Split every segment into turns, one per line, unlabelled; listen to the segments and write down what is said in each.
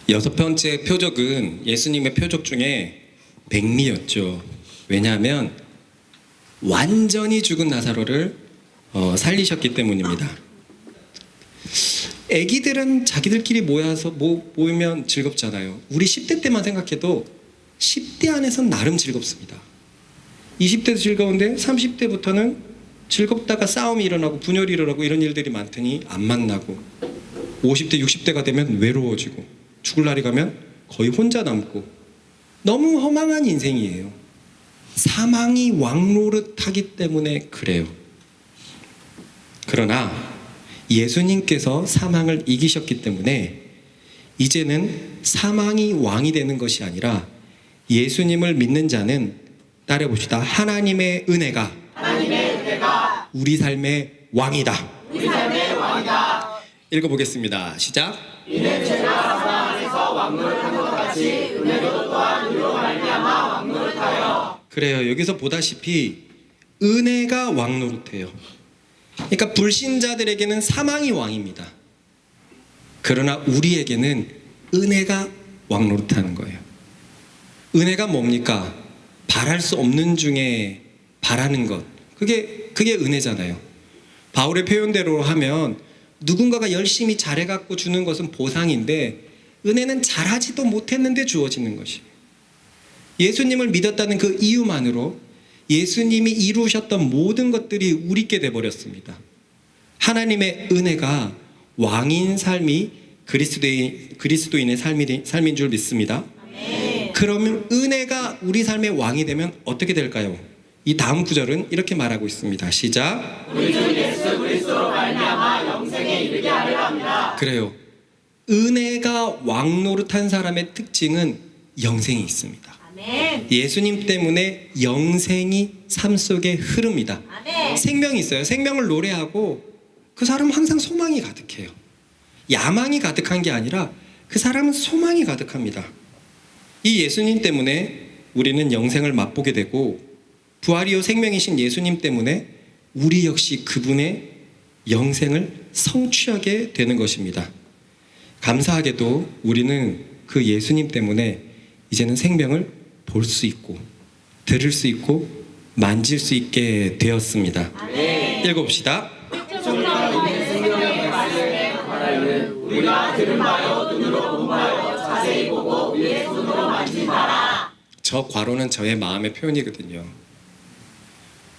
여섯 번째 표적은 예수님의 표적 중에 백미였죠. 왜냐하면 완전히 죽은 나사로를 살리셨기 때문입니다. 애기들은 자기들끼리 모이면 즐겁잖아요. 우리 10대 때만 생각해도 10대 안에선 나름 즐겁습니다. 20대도 즐거운데 30대부터는 즐겁다가 싸움이 일어나고 분열이 일어나고 이런 일들이 많더니 안 만나고 50대 60대가 되면 외로워지고 죽을 날이 가면 거의 혼자 남고 너무 허망한 인생이에요. 사망이 왕노릇하기 때문에 그래요. 그러나 예수님께서 사망을 이기셨기 때문에 이제는 사망이 왕이 되는 것이 아니라 예수님을 믿는 자는 따라해봅시다. 하나님의 은혜가 우리 삶의 왕이다. 읽어보겠습니다. 시작.
이는 죄가 사망 안에서 왕노릇한 것 같이 은혜도 또한 이로 말미암아 왕노릇하여.
그래요. 여기서 보다시피 은혜가 왕노릇해요. 그러니까 불신자들에게는 사망이 왕입니다. 그러나 우리에게는 은혜가 왕노릇하는 거예요. 은혜가 뭡니까? 바랄 수 없는 중에 바라는 것. 그게 은혜잖아요. 바울의 표현대로 하면 누군가가 열심히 잘해갖고 주는 것은 보상인데 은혜는 잘하지도 못했는데 주어지는 것이에요. 예수님을 믿었다는 그 이유만으로 예수님이 이루셨던 모든 것들이 우리께 돼버렸습니다. 하나님의 은혜가 왕인 삶이 그리스도인의 삶인 줄 믿습니다. 그러면 은혜가 우리 삶의 왕이 되면 어떻게 될까요? 이 다음 구절은 이렇게 말하고 있습니다. 시작.
우리 주 예수 그리스도로 말미암아 영생에 이르게 하려 합니다.
그래요. 은혜가 왕노릇한 사람의 특징은 영생이 있습니다.
아멘.
예수님 때문에 영생이 삶 속에 흐릅니다.
아멘.
생명이 있어요. 생명을 노래하고 그 사람은 항상 소망이 가득해요. 야망이 가득한 게 아니라 그 사람은 소망이 가득합니다. 이 예수님 때문에 우리는 영생을 맛보게 되고 부활이요 생명이신 예수님 때문에 우리 역시 그분의 영생을 성취하게 되는 것입니다. 감사하게도 우리는 그 예수님 때문에 이제는 생명을 볼 수 있고 들을 수 있고 만질 수 있게 되었습니다. 읽어봅시다.
우리가 들은 바요 눈으로 본 바요 자세히 보고 위에 손으로 만진 바라.
저 괄호는 저의 마음의 표현이거든요.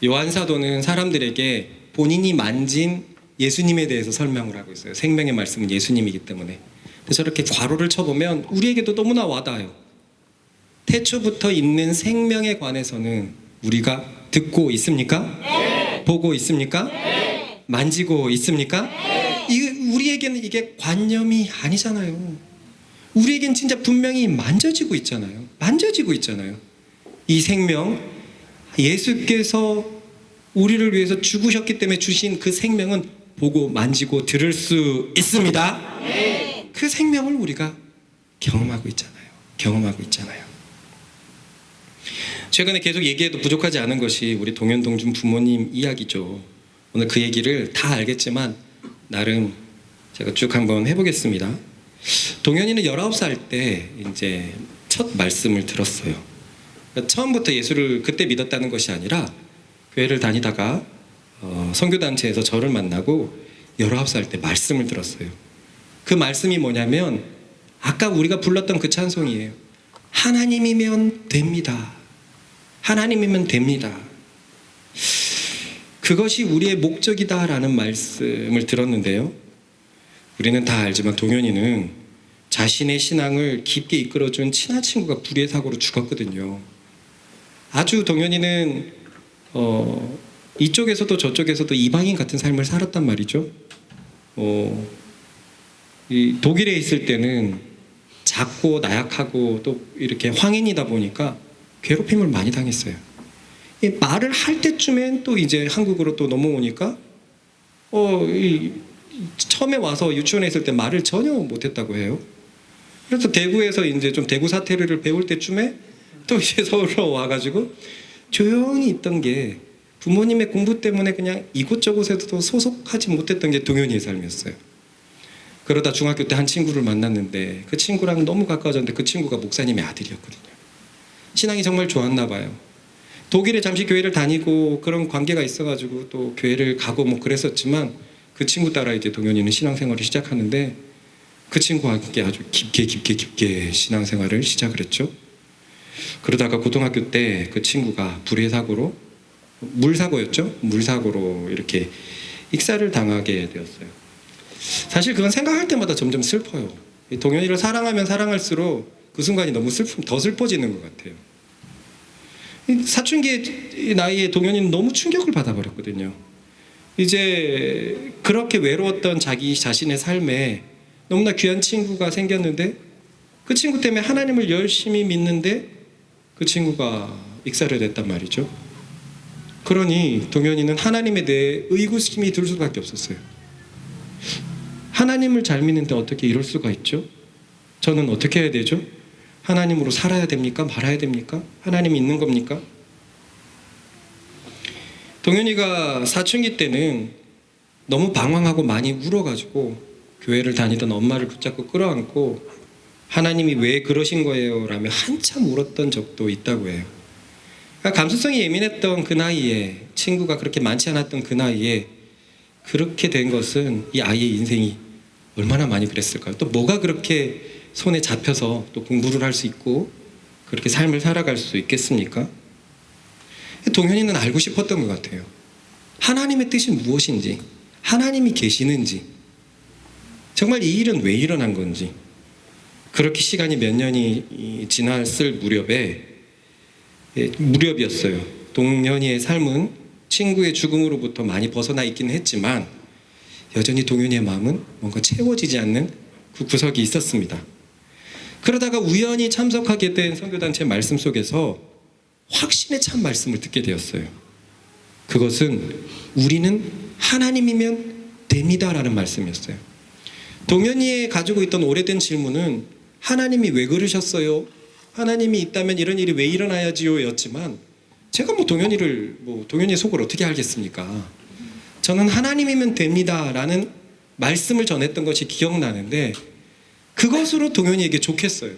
요한 사도는 사람들에게 본인이 만진 예수님에 대해서 설명을 하고 있어요. 생명의 말씀은 예수님이기 때문에. 근데 저렇게 괄호를 쳐보면 우리에게도 너무나 와닿아요. 태초부터 있는 생명에 관해서는 우리가 듣고 있습니까?
네.
보고 있습니까?
네.
만지고 있습니까?
네.
우리에게는 이게 관념이 아니잖아요. 우리에겐 진짜 분명히 만져지고 있잖아요. 만져지고 있잖아요. 이 생명, 예수께서 우리를 위해서 죽으셨기 때문에 주신 그 생명은 보고 만지고 들을 수 있습니다.
네.
그 생명을 우리가 경험하고 있잖아요. 경험하고 있잖아요. 최근에 계속 얘기해도 부족하지 않은 것이 우리 동현동준 부모님 이야기죠. 오늘 그 얘기를 다 알겠지만 나름 제가 쭉 한번 해보겠습니다. 동현이는 19살 때 이제 첫 말씀을 들었어요. 처음부터 예수를 그때 믿었다는 것이 아니라 교회를 다니다가 선교단체에서 저를 만나고 19살 때 말씀을 들었어요. 그 말씀이 뭐냐면 아까 우리가 불렀던 그 찬송이에요. 하나님이면 됩니다. 하나님이면 됩니다. 그것이 우리의 목적이다라는 말씀을 들었는데요. 우리는 다 알지만 동현이는 자신의 신앙을 깊게 이끌어준 친한 친구가 불의의 사고로 죽었거든요. 아주 동현이는 이쪽에서도 저쪽에서도 이방인 같은 삶을 살았단 말이죠. 이 독일에 있을 때는 작고 나약하고 또 이렇게 황인이다 보니까 괴롭힘을 많이 당했어요. 말을 할 때쯤엔 또 이제 한국으로 또 넘어오니까 처음에 와서 유치원에 있을 때 말을 전혀 못했다고 해요. 그래서 대구에서 이제 좀 대구 사태를 배울 때쯤에 또 이제 서울로 와가지고 조용히 있던 게 부모님의 공부 때문에 그냥 이곳저곳에도 소속하지 못했던 게 동현이의 삶이었어요. 그러다 중학교 때 한 친구를 만났는데 그 친구랑 너무 가까워졌는데 그 친구가 목사님의 아들이었거든요. 신앙이 정말 좋았나 봐요. 독일에 잠시 교회를 다니고 그런 관계가 있어가지고 또 교회를 가고 뭐 그랬었지만 그 친구 따라 이제 동현이는 신앙생활을 시작하는데 그 친구와 함께 아주 깊게 신앙생활을 시작을 했죠. 그러다가 고등학교 때 그 친구가 불의 사고로, 물사고였죠. 물사고로 이렇게 익사를 당하게 되었어요. 사실 그건 생각할 때마다 점점 슬퍼요. 동현이를 사랑하면 사랑할수록 그 순간이 너무 더 슬퍼지는 것 같아요. 사춘기 나이에 동현이는 너무 충격을 받아버렸거든요. 이제 그렇게 외로웠던 자기 자신의 삶에 너무나 귀한 친구가 생겼는데 그 친구 때문에 하나님을 열심히 믿는데 그 친구가 익사를 했단 말이죠. 그러니 동현이는 하나님에 대해 의구심이 들 수밖에 없었어요. 하나님을 잘 믿는데 어떻게 이럴 수가 있죠? 저는 어떻게 해야 되죠? 하나님으로 살아야 됩니까? 말아야 됩니까? 하나님이 있는 겁니까? 동현이가 사춘기 때는 너무 방황하고 많이 울어가지고 교회를 다니던 엄마를 붙잡고 끌어안고 하나님이 왜 그러신 거예요? 라며 한참 울었던 적도 있다고 해요. 그러니까 감수성이 예민했던 그 나이에, 친구가 그렇게 많지 않았던 그 나이에 그렇게 된 것은 이 아이의 인생이 얼마나 많이 그랬을까요? 또 뭐가 그렇게 손에 잡혀서 또 공부를 할 수 있고 그렇게 삶을 살아갈 수 있겠습니까? 동현이는 알고 싶었던 것 같아요. 하나님의 뜻이 무엇인지, 하나님이 계시는지, 정말 이 일은 왜 일어난 건지. 그렇게 시간이 몇 년이 지났을 무렵이었어요. 동현이의 삶은 친구의 죽음으로부터 많이 벗어나 있기는 했지만 여전히 동현이의 마음은 뭔가 채워지지 않는 그 구석이 있었습니다. 그러다가 우연히 참석하게 된 선교단체 말씀 속에서 확신의 참 말씀을 듣게 되었어요. 그것은 우리는 하나님이면 됩니다라는 말씀이었어요. 동현이의 가지고 있던 오래된 질문은 하나님이 왜 그러셨어요? 하나님이 있다면 이런 일이 왜 일어나야지요? 였지만 제가 동현이의 속을 어떻게 알겠습니까? 저는 하나님이면 됩니다라는 말씀을 전했던 것이 기억나는데 그것으로 동현이에게 좋겠어요.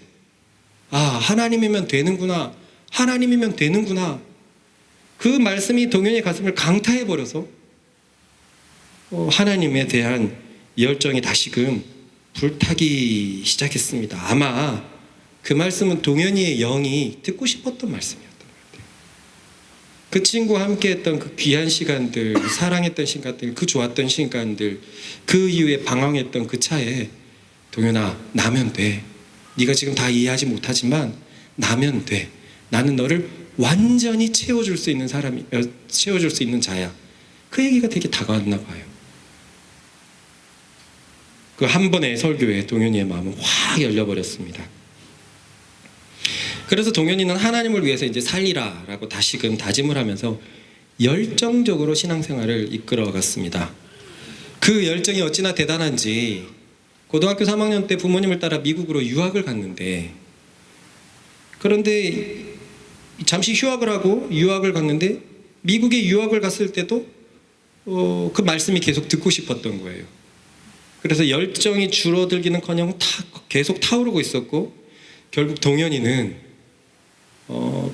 아, 하나님이면 되는구나. 하나님이면 되는구나. 그 말씀이 동현이의 가슴을 강타해버려서 하나님에 대한 열정이 다시금 불타기 시작했습니다. 아마 그 말씀은 동현이의 영이 듣고 싶었던 말씀이었던 것 같아요. 그 친구와 함께했던 그 귀한 시간들, 사랑했던 시간들, 그 좋았던 시간들, 그 이후에 방황했던 그 차에 동현아, 나면 돼. 네가 지금 다 이해하지 못하지만 나면 돼. 나는 너를 완전히 채워줄 수 있는 채워줄 수 있는 자야. 그 얘기가 되게 다가왔나 봐요. 그 한 번의 설교에 동현이의 마음은 확 열려버렸습니다. 그래서 동현이는 하나님을 위해서 이제 살리라라고 다시금 다짐을 하면서 열정적으로 신앙생활을 이끌어갔습니다. 그 열정이 어찌나 대단한지 고등학교 3학년 때 부모님을 따라 미국으로 유학을 갔는데, 그런데 잠시 휴학을 하고 유학을 갔는데 미국에 유학을 갔을 때도 그 말씀이 계속 듣고 싶었던 거예요. 그래서 열정이 줄어들기는커녕 계속 타오르고 있었고 결국 동현이는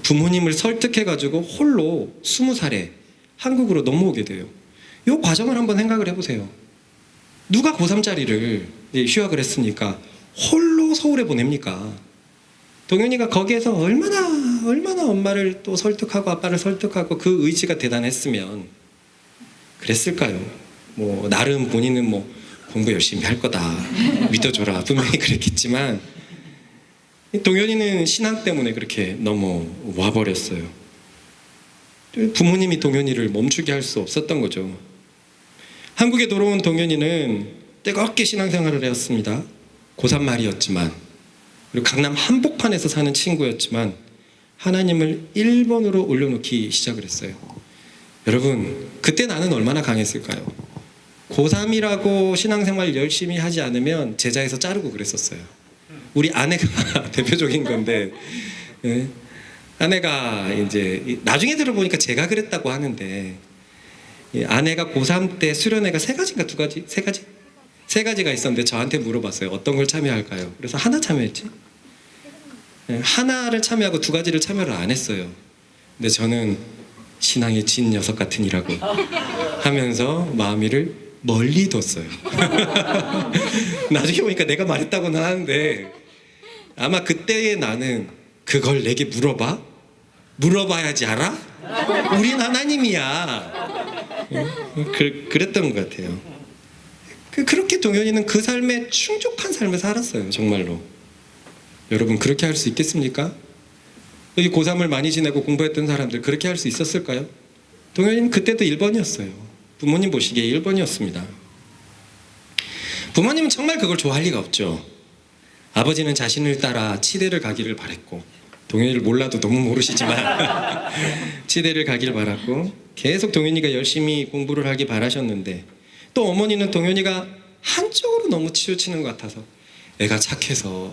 부모님을 설득해가지고 홀로 20살에 한국으로 넘어오게 돼요. 이 과정을 한번 생각을 해보세요. 누가 고3짜리를 휴학을 했으니까 홀로 서울에 보냅니까? 동현이가 거기에서 얼마나 엄마를 또 설득하고 아빠를 설득하고 그 의지가 대단했으면 그랬을까요? 나름 본인은 공부 열심히 할 거다 믿어줘라 분명히 그랬겠지만 동현이는 신앙 때문에 그렇게 넘어와 버렸어요. 부모님이 동현이를 멈추게 할 수 없었던 거죠. 한국에 돌아온 동현이는 뜨겁게 신앙생활을 해왔습니다. 고3 말이었지만, 그리고 강남 한복판에서 사는 친구였지만 하나님을 1번으로 올려놓기 시작을 했어요. 여러분, 그때 나는 얼마나 강했을까요? 고3이라고 신앙생활 열심히 하지 않으면 제자에서 자르고 그랬었어요. 우리 아내가 대표적인 건데, 아내가 이제 나중에 들어보니까 제가 그랬다고 하는데, 아내가 고3 때 수련회가 3가지인가 2가지? 3가지? 세 가지가 있었는데 저한테 물어봤어요. 어떤 걸 참여할까요? 그래서 하나 참여했지. 네, 하나를 참여하고 두 가지를 참여를 안 했어요. 근데 저는 신앙의 진 녀석 같으니라고 하면서 마음이를 멀리 뒀어요. 나중에 보니까 내가 말했다고는 하는데 아마 그때의 나는 그걸 내게 물어봐? 물어봐야지 알아? 우린 하나님이야. 그랬던 것 같아요. 그렇게 동현이는 그 삶에 충족한 삶을 살았어요. 정말로. 여러분 그렇게 할 수 있겠습니까? 여기 고3을 많이 지내고 공부했던 사람들 그렇게 할 수 있었을까요? 동현이는 그때도 1번이었어요. 부모님 보시기에 1번이었습니다. 부모님은 정말 그걸 좋아할 리가 없죠. 아버지는 자신을 따라 치대를 가기를 바랬고, 동현이를 몰라도 너무 모르시지만 치대를 가기를 바랐고 계속 동현이가 열심히 공부를 하기 바라셨는데, 또 어머니는 동현이가 한쪽으로 너무 치우치는 것 같아서, 애가 착해서,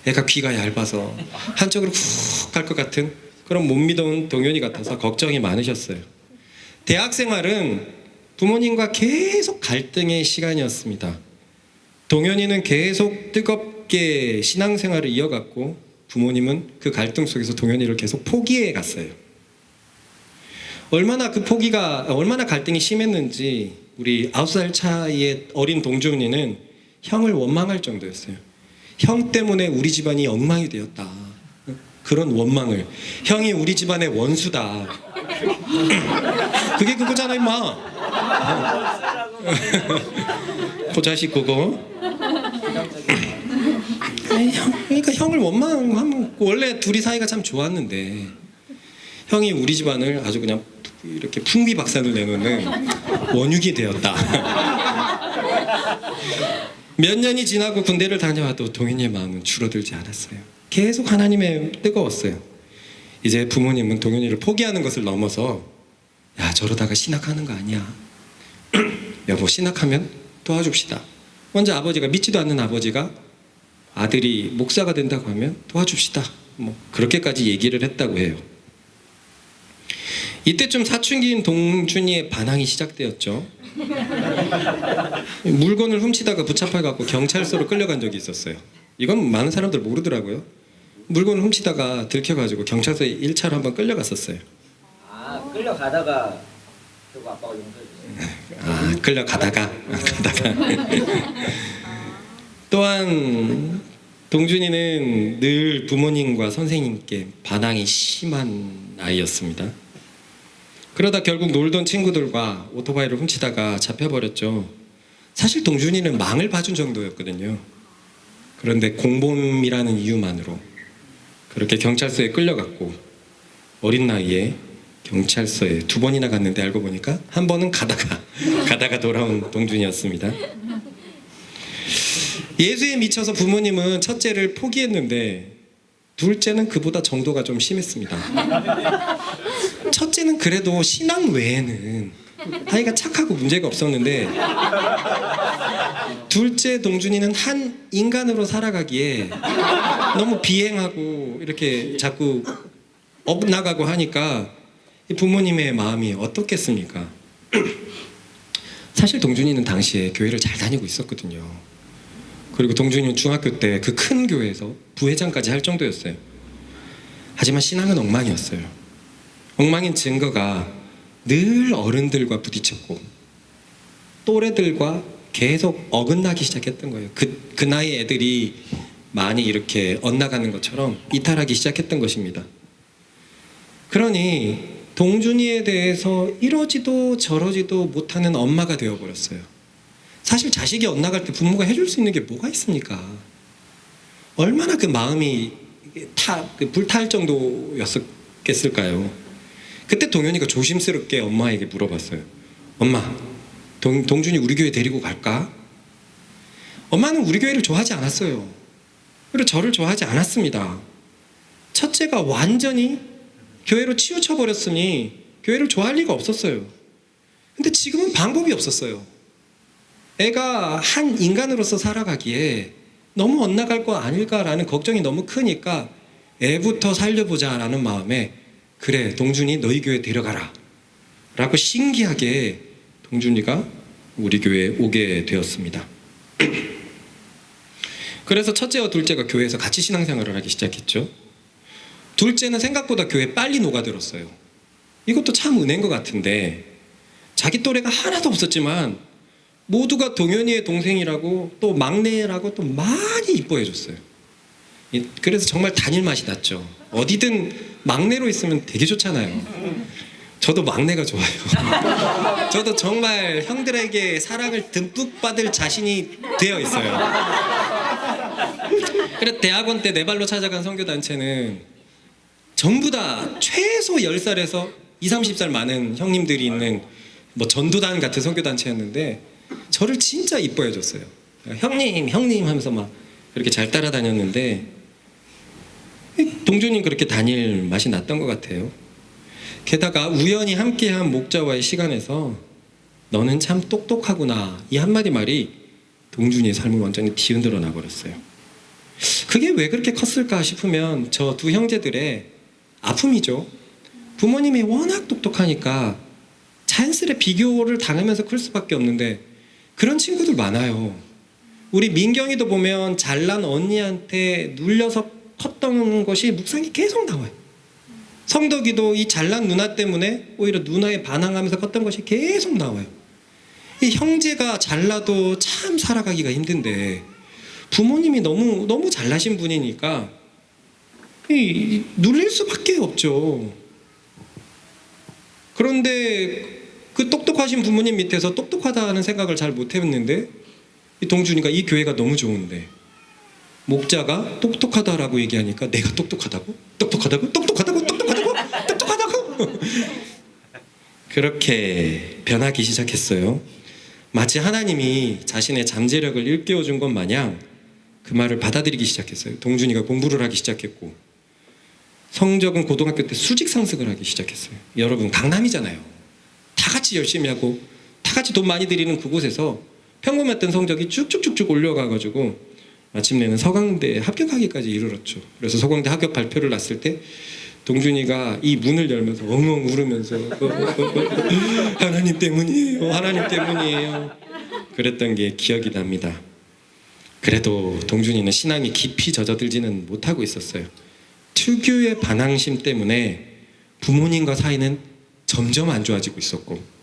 애가 귀가 얇아서 한쪽으로 훅 갈 것 같은 그런 못 믿어온 동현이 같아서 걱정이 많으셨어요. 대학 생활은 부모님과 계속 갈등의 시간이었습니다. 동현이는 계속 뜨겁게 신앙생활을 이어갔고, 부모님은 그 갈등 속에서 동현이를 계속 포기해 갔어요. 얼마나 갈등이 심했는지 우리 9살 차이의 어린 동준이는 형을 원망할 정도였어요. 형 때문에 우리 집안이 엉망이 되었다. 그런 원망을. 형이 우리 집안의 원수다. 그게 그거잖아 임마. 그 자식 그거. 그러니까 형을 원망하면, 원래 둘이 사이가 참 좋았는데 형이 우리 집안을 아주 그냥 이렇게 풍비박산을 내놓는 원흉이 되었다. 몇 년이 지나고 군대를 다녀와도 동현이의 마음은 줄어들지 않았어요. 계속 하나님에 뜨거웠어요. 이제 부모님은 동현이를 포기하는 것을 넘어서, 야 저러다가 신학하는 거 아니야. 여보 신학하면 도와줍시다. 먼저 아버지가, 믿지도 않는 아버지가 아들이 목사가 된다고 하면 도와줍시다. 뭐 그렇게까지 얘기를 했다고 해요. 이때쯤 사춘기인 동준이의 반항이 시작되었죠. 물건을 훔치다가 붙잡혀갖고 경찰서로 끌려간 적이 있었어요. 이건 많은 사람들 모르더라고요. 물건을 훔치다가 들켜가지고 경찰서에 1차로 한번 끌려갔었어요.
아, 끌려가다가 결국 아빠가 용서해 줬어요.
끌려가다가 또한 동준이는 늘 부모님과 선생님께 반항이 심한 아이였습니다. 그러다 결국 놀던 친구들과 오토바이를 훔치다가 잡혀버렸죠. 사실 동준이는 망을 봐준 정도였거든요. 그런데 공범이라는 이유만으로 그렇게 경찰서에 끌려갔고, 어린 나이에 경찰서에 2번이나 갔는데 알고 보니까 한 번은 가다가 돌아온 동준이었습니다. 예수에 미쳐서 부모님은 첫째를 포기했는데 둘째는 그보다 정도가 좀 심했습니다. 첫째는 그래도 신앙 외에는 아이가 착하고 문제가 없었는데, 둘째 동준이는 한 인간으로 살아가기에 너무 비행하고 이렇게 자꾸 엇나가고 하니까 부모님의 마음이 어떻겠습니까? 사실 동준이는 당시에 교회를 잘 다니고 있었거든요. 그리고 동준이는 중학교 때 그 큰 교회에서 부회장까지 할 정도였어요. 하지만 신앙은 엉망이었어요. 엉망인 증거가 늘 어른들과 부딪혔고 또래들과 계속 어긋나기 시작했던 거예요. 그 나이 애들이 많이 이렇게 엇나가는 것처럼 이탈하기 시작했던 것입니다. 그러니 동준이에 대해서 이러지도 저러지도 못하는 엄마가 되어버렸어요. 사실 자식이 엇나갈 때 부모가 해줄 수 있는 게 뭐가 있습니까? 얼마나 그 마음이 불탈 정도였겠을까요? 그때 동현이가 조심스럽게 엄마에게 물어봤어요. 엄마, 동준이 우리 교회 데리고 갈까? 엄마는 우리 교회를 좋아하지 않았어요. 그리고 저를 좋아하지 않았습니다. 첫째가 완전히 교회로 치우쳐 버렸으니 교회를 좋아할 리가 없었어요. 근데 지금은 방법이 없었어요. 애가 한 인간으로서 살아가기에 너무 엇나갈 거 아닐까라는 걱정이 너무 크니까 애부터 살려보자라는 마음에, 그래 동준이 너희 교회 데려가라 라고 신기하게 동준이가 우리 교회에 오게 되었습니다. 그래서 첫째와 둘째가 교회에서 같이 신앙생활을 하기 시작했죠. 둘째는 생각보다 교회에 빨리 녹아들었어요. 이것도 참 은혜인 것 같은데 자기 또래가 하나도 없었지만 모두가 동현이의 동생이라고 또 막내라고 또 많이 이뻐해 줬어요. 그래서 정말 다닐 맛이 났죠. 어디든 막내로 있으면 되게 좋잖아요. 저도 막내가 좋아요. 저도 정말 형들에게 사랑을 듬뿍 받을 자신이 되어 있어요. 그래서 대학원 때 내 발로 찾아간 선교단체는 전부 다 최소 10살에서 20, 30살 많은 형님들이 있는 뭐 전도단 같은 선교단체였는데 저를 진짜 이뻐해 줬어요. 형님 형님 하면서 막 그렇게 잘 따라다녔는데 동준이는 그렇게 다닐 맛이 났던 것 같아요. 게다가 우연히 함께한 목자와의 시간에서 너는 참 똑똑하구나 이 한마디 말이 동준이의 삶을 완전히 뒤흔들어 놔버렸어요. 그게 왜 그렇게 컸을까 싶으면 저 두 형제들의 아픔이죠. 부모님이 워낙 똑똑하니까 자연스레 비교를 당하면서 클 수밖에 없는데 그런 친구들 많아요. 우리 민경이도 보면 잘난 언니한테 눌려서 컸던 것이 묵상이 계속 나와요. 성덕이도 이 잘난 누나 때문에 오히려 누나에 반항하면서 컸던 것이 계속 나와요. 이 형제가 잘나도 참 살아가기가 힘든데 부모님이 너무 잘나신 분이니까 눌릴 수밖에 없죠. 그런데 그 똑똑하신 부모님 밑에서 똑똑하다는 생각을 잘 못했는데 이 동준이가 이 교회가 너무 좋은데 목자가 똑똑하다라고 얘기하니까 내가 똑똑하다고? 똑똑하다고? 똑똑하다고? 똑똑하다고? 똑똑하다고? 그렇게 변하기 시작했어요. 마치 하나님이 자신의 잠재력을 일깨워준 것 마냥 그 말을 받아들이기 시작했어요. 동준이가 공부를 하기 시작했고 성적은 고등학교 때 수직 상승을 하기 시작했어요. 여러분 강남이잖아요. 다 같이 열심히 하고 다 같이 돈 많이 들이는 그곳에서 평범했던 성적이 쭉쭉쭉쭉 올려가가지고 마침내는 서강대 합격하기까지 이르렀죠. 그래서 서강대 합격 발표를 났을 때 동준이가 이 문을 열면서 엉엉 울으면서 하나님 때문이에요. 하나님 때문이에요. 그랬던 게 기억이 납니다. 그래도 동준이는 신앙이 깊이 젖어들지는 못하고 있었어요. 특유의 반항심 때문에 부모님과 사이는 점점 안 좋아지고 있었고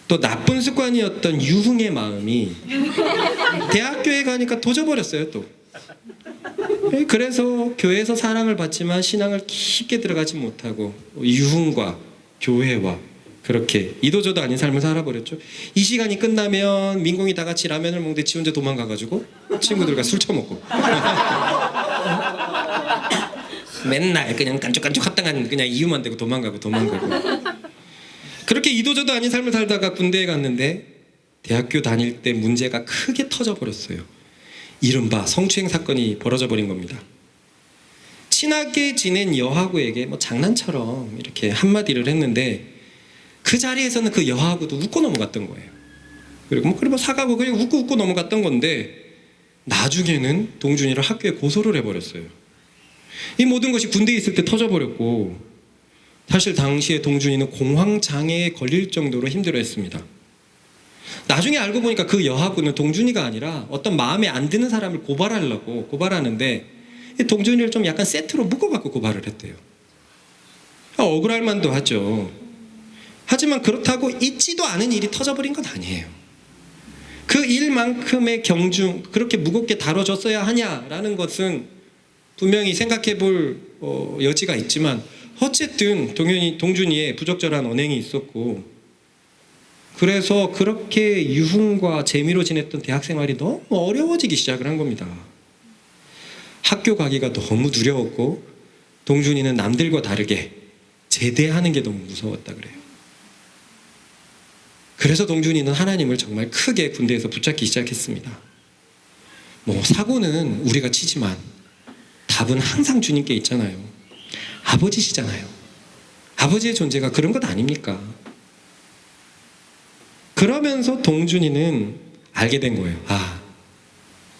또 나쁜 습관이었던 유흥의 마음이 대학교에 가니까 도져버렸어요. 또 그래서 교회에서 사랑을 받지만 신앙을 깊게 들어가지 못하고 유흥과 교회와 그렇게 이도저도 아닌 삶을 살아버렸죠. 이 시간이 끝나면 민공이 다 같이 라면을 먹는데 지 혼자 도망가가지고 친구들과 술 처먹고 맨날 그냥 깐족깐족 합당한 그냥 이유만 대고 도망가고 그렇게 이도저도 아닌 삶을 살다가 군대에 갔는데 대학교 다닐 때 문제가 크게 터져버렸어요. 이른바 성추행 사건이 벌어져 버린 겁니다. 친하게 지낸 여하구에게 뭐 장난처럼 이렇게 한마디를 했는데 그 자리에서는 그 여하구도 웃고 넘어갔던 거예요. 그리고 뭐 사과하고 그냥 웃고 넘어갔던 건데 나중에는 동준이를 학교에 고소를 해버렸어요. 이 모든 것이 군대에 있을 때 터져버렸고 사실 당시에 동준이는 공황장애에 걸릴 정도로 힘들어했습니다. 나중에 알고 보니까 그 여하구는 동준이가 아니라 어떤 마음에 안 드는 사람을 고발하는데 동준이를 좀 약간 세트로 묶어갖고 고발을 했대요. 억울할 만도 하죠. 하지만 그렇다고 있지도 않은 일이 터져버린 건 아니에요. 그 일만큼의 경중 그렇게 무겁게 다뤄졌어야 하냐라는 것은 분명히 생각해 볼 여지가 있지만 어쨌든 동준이의 부적절한 언행이 있었고 그래서 그렇게 유흥과 재미로 지냈던 대학생활이 너무 어려워지기 시작을 한 겁니다. 학교 가기가 너무 두려웠고 동준이는 남들과 다르게 제대하는 게 너무 무서웠다 그래요. 그래서 동준이는 하나님을 정말 크게 군대에서 붙잡기 시작했습니다. 뭐 사고는 우리가 치지만 답은 항상 주님께 있잖아요. 아버지시잖아요. 아버지의 존재가 그런 것 아닙니까? 그러면서 동준이는 알게 된 거예요. 아,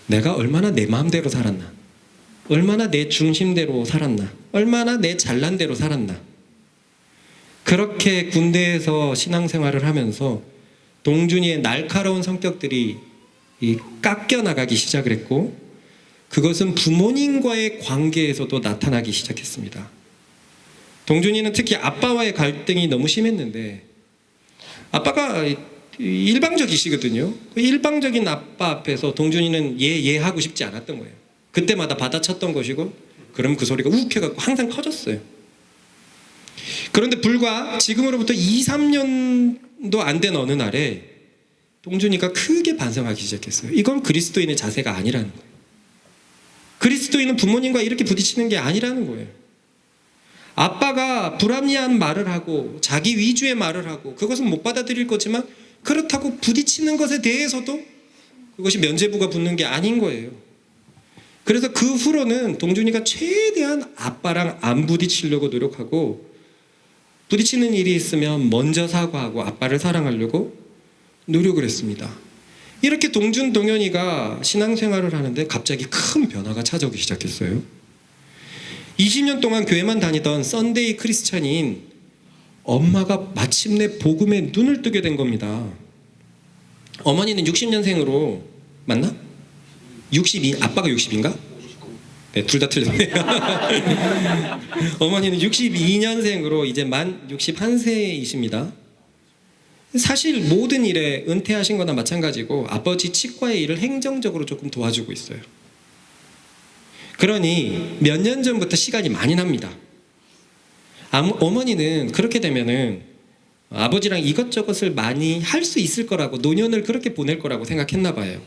내가 얼마나 내 마음대로 살았나, 얼마나 내 중심대로 살았나, 얼마나 내 잘난 대로 살았나. 그렇게 군대에서 신앙생활을 하면서 동준이의 날카로운 성격들이 깎여 나가기 시작을 했고, 그것은 부모님과의 관계에서도 나타나기 시작했습니다. 동준이는 특히 아빠와의 갈등이 너무 심했는데, 아빠가 일방적이시거든요. 그 일방적인 아빠 앞에서 동준이는 예 하고 싶지 않았던 거예요. 그때마다 받아쳤던 것이고, 그럼 그 소리가 욱해갖고 항상 커졌어요. 그런데 불과 지금으로부터 2, 3년도 안 된 어느 날에 동준이가 크게 반성하기 시작했어요. 이건 그리스도인의 자세가 아니라는 거예요. 그리스도인은 부모님과 이렇게 부딪히는 게 아니라는 거예요. 아빠가 불합리한 말을 하고 자기 위주의 말을 하고 그것은 못 받아들일 거지만, 그렇다고 부딪히는 것에 대해서도 그것이 면죄부가 붙는 게 아닌 거예요. 그래서 그 후로는 동준이가 최대한 아빠랑 안 부딪히려고 노력하고, 부딪히는 일이 있으면 먼저 사과하고 아빠를 사랑하려고 노력을 했습니다. 이렇게 동준이가 신앙생활을 하는데 갑자기 큰 변화가 찾아오기 시작했어요. 20년 동안 교회만 다니던 썬데이 크리스찬인 엄마가 마침내 복음에 눈을 뜨게 된 겁니다. 어머니는 60년생으로 맞나? 62, 아빠가 60인가? 네, 둘 다 틀렸네요. 어머니는 62년생으로 이제 만 61세이십니다. 사실 모든 일에 은퇴하신 거나 마찬가지고 아버지 치과의 일을 행정적으로 조금 도와주고 있어요. 그러니 몇 년 전부터 시간이 많이 납니다. 어머니는 그렇게 되면은 아버지랑 이것저것을 많이 할 수 있을 거라고, 노년을 그렇게 보낼 거라고 생각했나 봐요.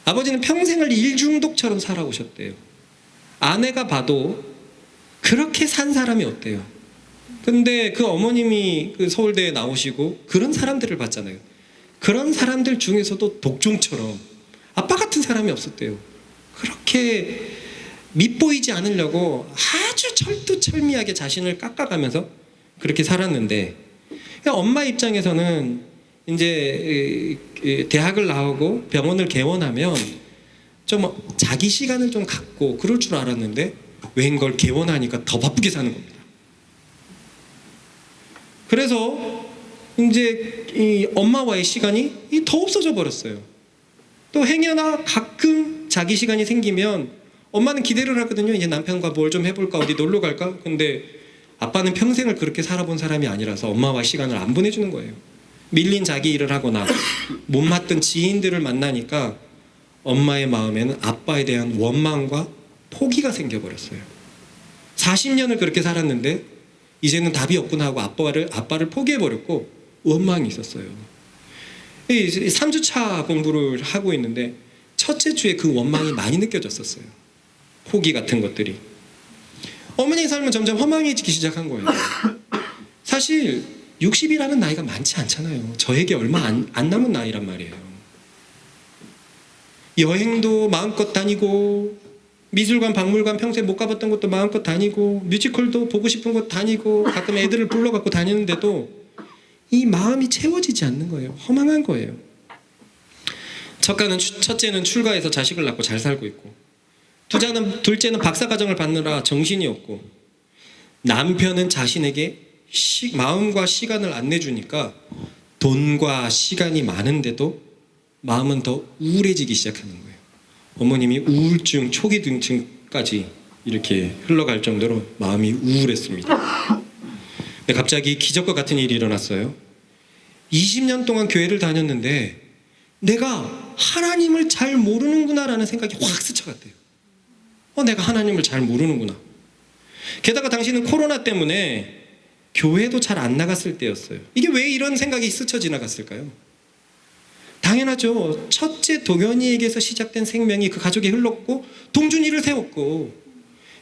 아버지는 평생을 일중독처럼 살아오셨대요. 아내가 봐도 그렇게 산 사람이 없대요. 근데 그 어머님이 그 서울대에 나오시고 그런 사람들을 봤잖아요. 그런 사람들 중에서도 독종처럼 아빠 같은 사람이 없었대요. 그렇게 밉보이지 않으려고 아주 철두철미하게 자신을 깎아가면서 그렇게 살았는데, 엄마 입장에서는 이제 대학을 나오고 병원을 개원하면 좀 자기 시간을 좀 갖고 그럴 줄 알았는데, 웬걸 개원하니까 더 바쁘게 사는 겁니다. 그래서 이제 이 엄마와의 시간이 더 없어져 버렸어요. 또 행여나 가끔 자기 시간이 생기면 엄마는 기대를 하거든요. 이제 남편과 뭘 좀 해볼까, 어디 놀러 갈까. 근데 아빠는 평생을 그렇게 살아본 사람이 아니라서 엄마와 시간을 안 보내주는 거예요. 밀린 자기 일을 하거나 못 맞던 지인들을 만나니까 엄마의 마음에는 아빠에 대한 원망과 포기가 생겨버렸어요. 40년을 그렇게 살았는데 이제는 답이 없구나 하고 아빠를 포기해버렸고 원망이 있었어요. 3주차 공부를 하고 있는데 첫째 주에 그 원망이 많이 느껴졌었어요. 포기 같은 것들이. 어머니의 삶은 점점 허망해지기 시작한 거예요. 사실 60이라는 나이가 많지 않잖아요. 저에게 얼마 안 남은 나이란 말이에요. 여행도 마음껏 다니고, 미술관, 박물관 평소에 못 가봤던 것도 마음껏 다니고, 뮤지컬도 보고 싶은 곳 다니고, 가끔 애들을 불러갖고 다니는데도 이 마음이 채워지지 않는 거예요. 허망한 거예요. 첫째는 출가해서 자식을 낳고 잘 살고 있고, 둘째는 박사과정을 받느라 정신이 없고, 남편은 자신에게 마음과 시간을 안 내주니까 돈과 시간이 많은데도 마음은 더 우울해지기 시작하는 거예요. 어머님이 우울증, 초기 등증까지 이렇게 흘러갈 정도로 마음이 우울했습니다. 근데 갑자기 기적과 같은 일이 일어났어요. 20년 동안 교회를 다녔는데 내가 하나님을 잘 모르는구나라는 생각이 확 스쳐갔대요. 내가 하나님을 잘 모르는구나. 게다가 당시는 코로나 때문에 교회도 잘 안 나갔을 때였어요. 이게 왜 이런 생각이 스쳐 지나갔을까요? 당연하죠. 첫째 동현이에게서 시작된 생명이 그 가족에 흘렀고 동준이를 세웠고,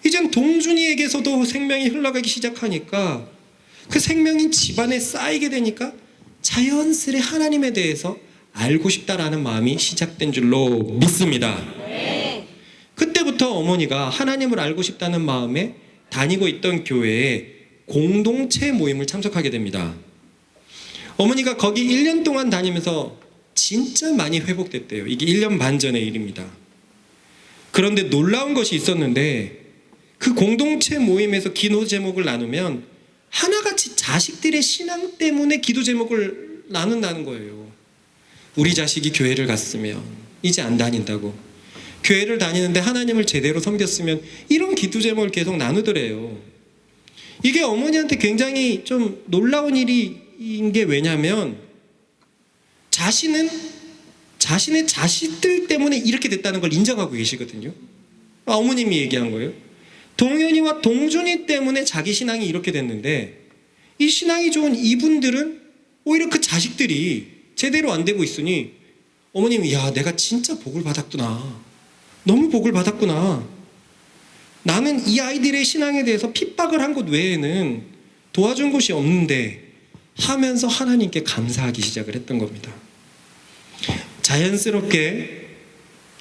이젠 동준이에게서도 생명이 흘러가기 시작하니까 그 생명이 집안에 쌓이게 되니까 자연스레 하나님에 대해서 알고 싶다라는 마음이 시작된 줄로 믿습니다. 그때부터 어머니가 하나님을 알고 싶다는 마음에 다니고 있던 교회에 공동체 모임을 참석하게 됩니다. 어머니가 거기 1년 동안 다니면서 진짜 많이 회복됐대요. 이게 1년 반 전의 일입니다. 그런데 놀라운 것이 있었는데, 그 공동체 모임에서 기도 제목을 나누면 하나같이 자식들의 신앙 때문에 기도 제목을 나눈다는 거예요. 우리 자식이 교회를 갔으면 이제 안 다닌다고, 교회를 다니는데 하나님을 제대로 섬겼으면, 이런 기도 제목을 계속 나누더래요. 이게 어머니한테 굉장히 좀 놀라운 일인 게 왜냐면, 자신의 자식들 때문에 이렇게 됐다는 걸 인정하고 계시거든요. 어머님이 얘기한 거예요. 동현이와 동준이 때문에 자기 신앙이 이렇게 됐는데, 이 신앙이 좋은 이분들은 오히려 그 자식들이 제대로 안 되고 있으니 어머님이, 야, 내가 진짜 복을 받았구나, 너무 복을 받았구나, 나는 이 아이들의 신앙에 대해서 핍박을 한 것 외에는 도와준 곳이 없는데 하면서 하나님께 감사하기 시작을 했던 겁니다. 자연스럽게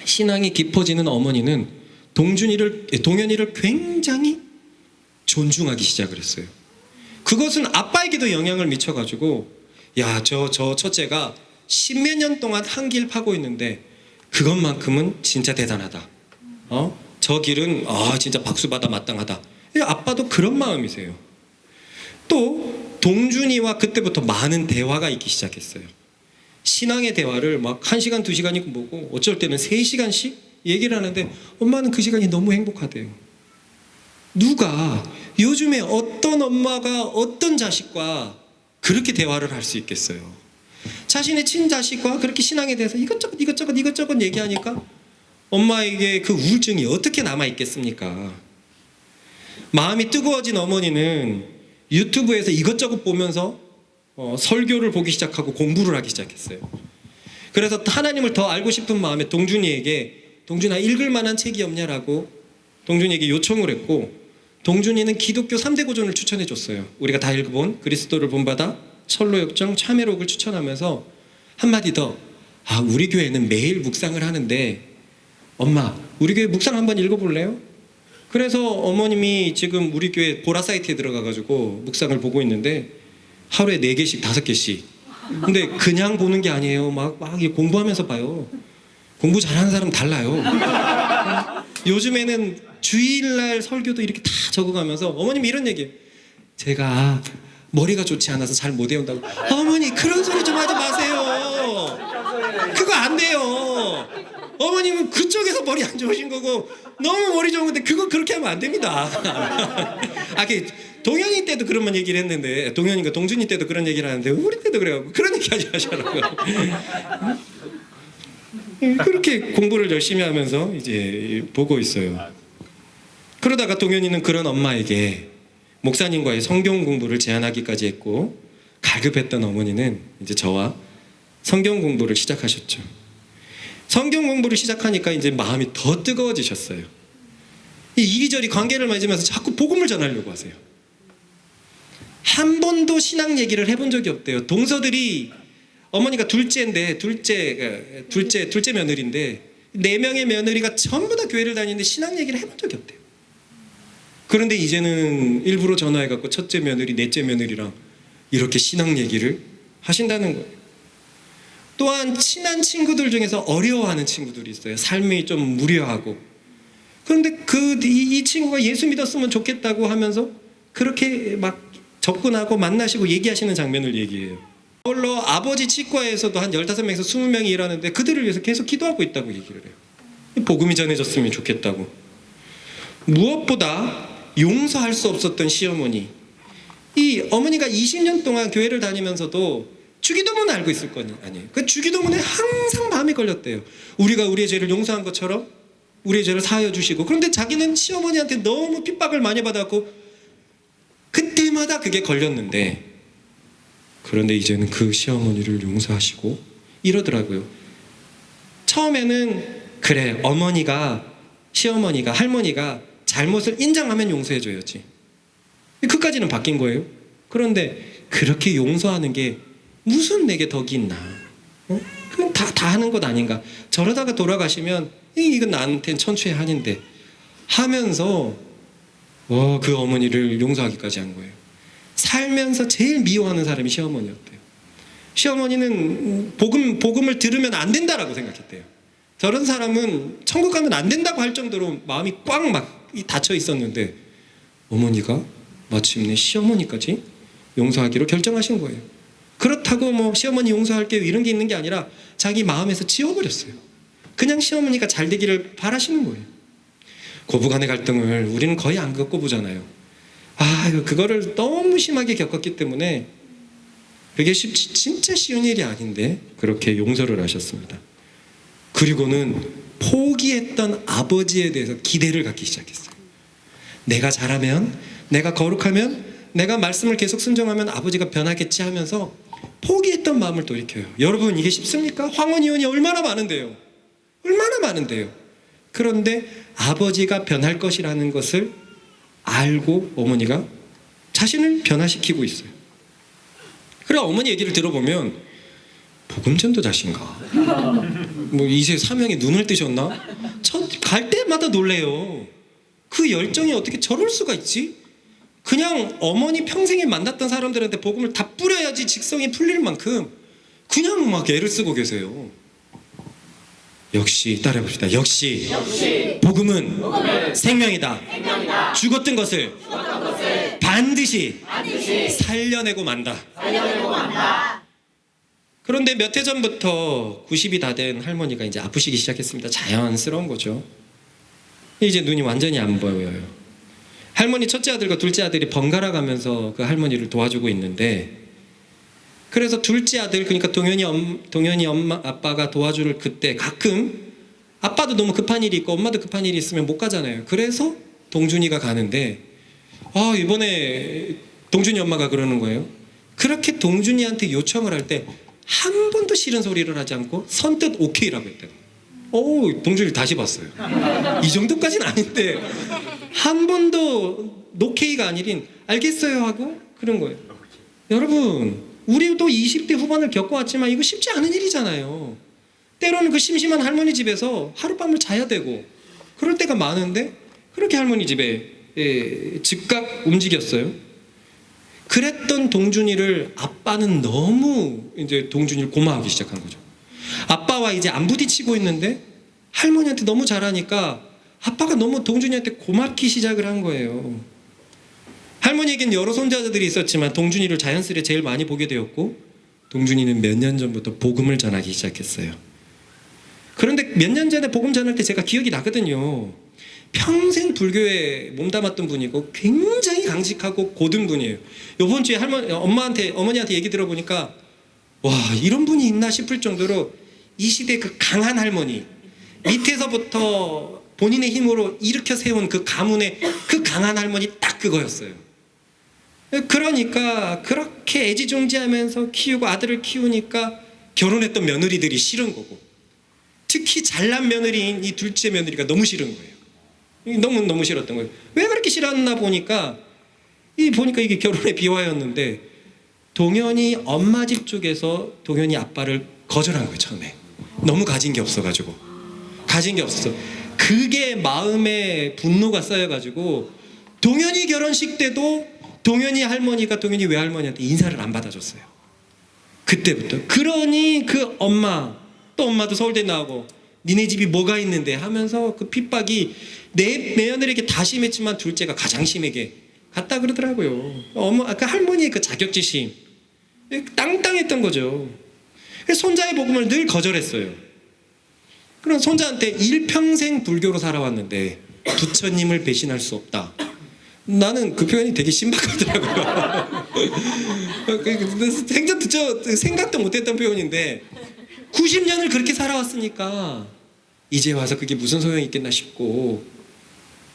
신앙이 깊어지는 어머니는 동현이를 굉장히 존중하기 시작을 했어요. 그것은 아빠에게도 영향을 미쳐가지고, 야, 저 첫째가 십몇 년 동안 한 길 파고 있는데 그것만큼은 진짜 대단하다. 저 길은 진짜 박수 받아 마땅하다. 아빠도 그런 마음이세요. 또 동준이와 그때부터 많은 대화가 있기 시작했어요. 신앙의 대화를 막 1시간, 2시간이 보고 어쩔 때는 3시간씩 얘기를 하는데 엄마는 그 시간이 너무 행복하대요. 누가 요즘에 어떤 엄마가 어떤 자식과 그렇게 대화를 할 수 있겠어요? 자신의 친자식과 그렇게 신앙에 대해서 이것저것 얘기하니까 엄마에게 그 우울증이 어떻게 남아있겠습니까? 마음이 뜨거워진 어머니는 유튜브에서 이것저것 보면서 설교를 보기 시작하고 공부를 하기 시작했어요. 그래서 하나님을 더 알고 싶은 마음에 동준이에게, 동준아, 읽을 만한 책이 없냐라고 동준이에게 요청을 했고, 동준이는 기독교 3대 고전을 추천해 줬어요. 우리가 다 읽어본 그리스도를 본받아, 철로역정, 참회록을 추천하면서 한마디 더, 우리 교회는 매일 묵상을 하는데 엄마, 우리 교회 묵상 한번 읽어볼래요? 그래서 어머님이 지금 우리 교회 보라 사이트에 들어가가지고 묵상을 보고 있는데 하루에 4개씩 5개씩. 근데 그냥 보는 게 아니에요. 막 공부하면서 봐요. 공부 잘하는 사람 달라요. 요즘에는 주일날 설교도 이렇게 다 적어가면서 어머님이 이런 얘기해요. 제가 머리가 좋지 않아서 잘 못 외운다고. 어머니, 그런 소리 좀 하지 마세요. 그거 안 돼요. 어머님은 그쪽에서 머리 안 좋으신 거고 너무 머리 좋은 건데 그거 그렇게 하면 안 됩니다. 동현이 때도 그런 얘기를 했는데, 동현이가 동준이 때도 그런 얘기를 하는데 우리 때도 그래요. 그런 얘기 하지 마시라고요. 그렇게 공부를 열심히 하면서 이제 보고 있어요. 그러다가 동현이는 그런 엄마에게 목사님과의 성경 공부를 제안하기까지 했고, 갈급했던 어머니는 이제 저와 성경 공부를 시작하셨죠. 성경 공부를 시작하니까 이제 마음이 더 뜨거워지셨어요. 이리저리 관계를 맺으면서 자꾸 복음을 전하려고 하세요. 한 번도 신앙 얘기를 해본 적이 없대요. 동서들이, 어머니가 둘째인데 둘째 며느리인데 4명의 며느리가 전부 다 교회를 다니는데 신앙 얘기를 해본 적이 없대요. 그런데 이제는 일부러 전화해갖고 첫째 며느리, 넷째 며느리랑 이렇게 신앙 얘기를 하신다는 거예요. 또한 친한 친구들 중에서 어려워하는 친구들이 있어요. 삶이 좀 무료하고. 그런데 이 친구가 예수 믿었으면 좋겠다고 하면서 그렇게 막 접근하고 만나시고 얘기하시는 장면을 얘기해요. 아울러 아버지 치과에서도 한 15명에서 20명이 일하는데 그들을 위해서 계속 기도하고 있다고 얘기를 해요. 복음이 전해졌으면 좋겠다고. 무엇보다 용서할 수 없었던 시어머니. 이 어머니가 20년 동안 교회를 다니면서도 주기도문을 알고 있을 거 아니에요. 그 주기도문에 항상 마음이 걸렸대요. 우리가 우리의 죄를 용서한 것처럼 우리의 죄를 사하여 주시고. 그런데 자기는 시어머니한테 너무 핍박을 많이 받았고 그때마다 그게 걸렸는데, 그런데 이제는 그 시어머니를 용서하시고 이러더라고요. 처음에는 그래, 시어머니가, 할머니가 잘못을 인정하면 용서해줘야지. 그까지는 바뀐 거예요. 그런데 그렇게 용서하는 게 무슨 내게 덕이 있나? 그건 다 하는 것 아닌가? 저러다가 돌아가시면 이건 나한테는 천추의 한인데 하면서 그 어머니를 용서하기까지 한 거예요. 살면서 제일 미워하는 사람이 시어머니였대요. 시어머니는 복음을 들으면 안 된다라고 생각했대요. 저런 사람은 천국 가면 안 된다고 할 정도로 마음이 꽉 막 닫혀 있었는데 어머니가 마침내 시어머니까지 용서하기로 결정하신 거예요. 그렇다고 뭐 시어머니 용서할게요 이런 게 있는 게 아니라 자기 마음에서 지워버렸어요. 그냥 시어머니가 잘 되기를 바라시는 거예요. 고부간의 갈등을 우리는 거의 안 겪어보잖아요. 그거를 너무 심하게 겪었기 때문에 그게 진짜 쉬운 일이 아닌데 그렇게 용서를 하셨습니다. 그리고는 포기했던 아버지에 대해서 기대를 갖기 시작했어요. 내가 잘하면, 내가 거룩하면, 내가 말씀을 계속 순종하면 아버지가 변하겠지 하면서 포기했던 마음을 돌이켜요. 여러분 이게 쉽습니까? 황혼이혼이 얼마나 많은데요. 얼마나 많은데요. 그런데 아버지가 변할 것이라는 것을 알고 어머니가 자신을 변화시키고 있어요. 그래 어머니 얘기를 들어보면 복음전도 자신가? 뭐 이제 사명에 눈을 뜨셨나? 갈 때마다 놀래요. 그 열정이 어떻게 저럴 수가 있지? 그냥 어머니 평생에 만났던 사람들한테 복음을 다 뿌려야지 직성이 풀릴 만큼 그냥 막 애를 쓰고 계세요. 역시 따라해봅시다. 역시 복음은 생명이다. 죽었던 것을 반드시 살려내고 만다. 그런데 몇 해 전부터 90이 다 된 할머니가 이제 아프시기 시작했습니다. 자연스러운 거죠. 이제 눈이 완전히 안 보여요. 할머니 첫째 아들과 둘째 아들이 번갈아 가면서 그 할머니를 도와주고 있는데, 그래서 둘째 아들, 그러니까 동현이 엄마 아빠가 도와줄 그때 가끔 아빠도 너무 급한 일이 있고 엄마도 급한 일이 있으면 못 가잖아요. 그래서 동준이가 가는데 이번에 동준이 엄마가 그러는 거예요. 그렇게 동준이한테 요청을 할 때 한 번도 싫은 소리를 하지 않고 선뜻 오케이라고 했대요. 동준이를 다시 봤어요. 이 정도까지는 아닌데 한 번도 노케이가 아니린 알겠어요 하고 그런 거예요. 여러분 우리도 20대 후반을 겪어왔지만 이거 쉽지 않은 일이잖아요. 때로는 그 심심한 할머니 집에서 하룻밤을 자야 되고 그럴 때가 많은데 그렇게 할머니 집에 즉각 움직였어요. 그랬던 동준이를 아빠는 너무 이제 동준이를 고마워하기 시작한 거죠. 아빠와 이제 안 부딪히고 있는데 할머니한테 너무 잘하니까 아빠가 너무 동준이한테 고맙기 시작을 한 거예요. 할머니에겐 여러 손자들이 있었지만 동준이를 자연스레 제일 많이 보게 되었고, 동준이는 몇 년 전부터 복음을 전하기 시작했어요. 그런데 몇 년 전에 복음 전할 때 제가 기억이 나거든요. 평생 불교에 몸담았던 분이고 굉장히 강직하고 고든 분이에요. 이번 주에 어머니한테 얘기 들어보니까 와, 이런 분이 있나 싶을 정도로 이 시대 그 강한 할머니, 밑에서부터 본인의 힘으로 일으켜 세운 그 가문의 그 강한 할머니 딱 그거였어요. 그러니까 그렇게 애지중지하면서 키우고 아들을 키우니까 결혼했던 며느리들이 싫은 거고, 특히 잘난 며느리인 이 둘째 며느리가 너무 싫은 거예요. 너무 싫었던 거예요. 왜 그렇게 싫었나 보니까 이게 결혼의 비화였는데 동현이 엄마 집 쪽에서 동현이 아빠를 거절한 거예요. 처음에 너무 가진 게 없어서 그게 마음에 분노가 쌓여가지고 동현이 결혼식 때도 동현이 할머니가 동현이 외할머니한테 인사를 안 받아줬어요. 그때부터. 그러니 그 엄마도 서울대 나오고 니네 집이 뭐가 있는데 하면서 그 핍박이 내 며느리에게 다 심했지만 둘째가 가장 심하게 갔다 그러더라고요. 그 할머니의 그 자격지심 땅땅했던 거죠. 그래서 손자의 복음을 늘 거절했어요. 그럼 손자한테 일평생 불교로 살아왔는데 부처님을 배신할 수 없다. 나는 그 표현이 되게 신박하더라고요. 생각도 못했던 표현인데 90년을 그렇게 살아왔으니까 이제 와서 그게 무슨 소용이 있겠나 싶고,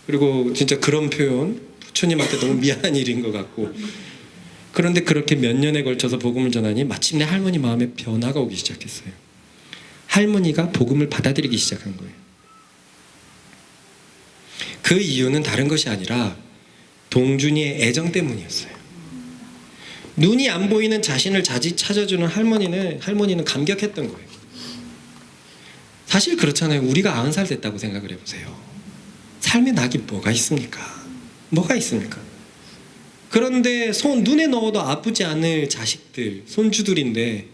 그리고 진짜 그런 표현 부처님한테 너무 미안한 일인 것 같고, 그런데 그렇게 몇 년에 걸쳐서 복음을 전하니 마침내 할머니 마음에 변화가 오기 시작했어요. 할머니가 복음을 받아들이기 시작한 거예요. 그 이유는 다른 것이 아니라 동준이의 애정 때문이었어요. 눈이 안 보이는 자신을 자주 찾아주는 할머니는 감격했던 거예요. 사실 그렇잖아요. 우리가 90살 됐다고 생각을 해보세요. 삶에 낙이 뭐가 있습니까? 그런데 눈에 넣어도 아프지 않을 자식들, 손주들인데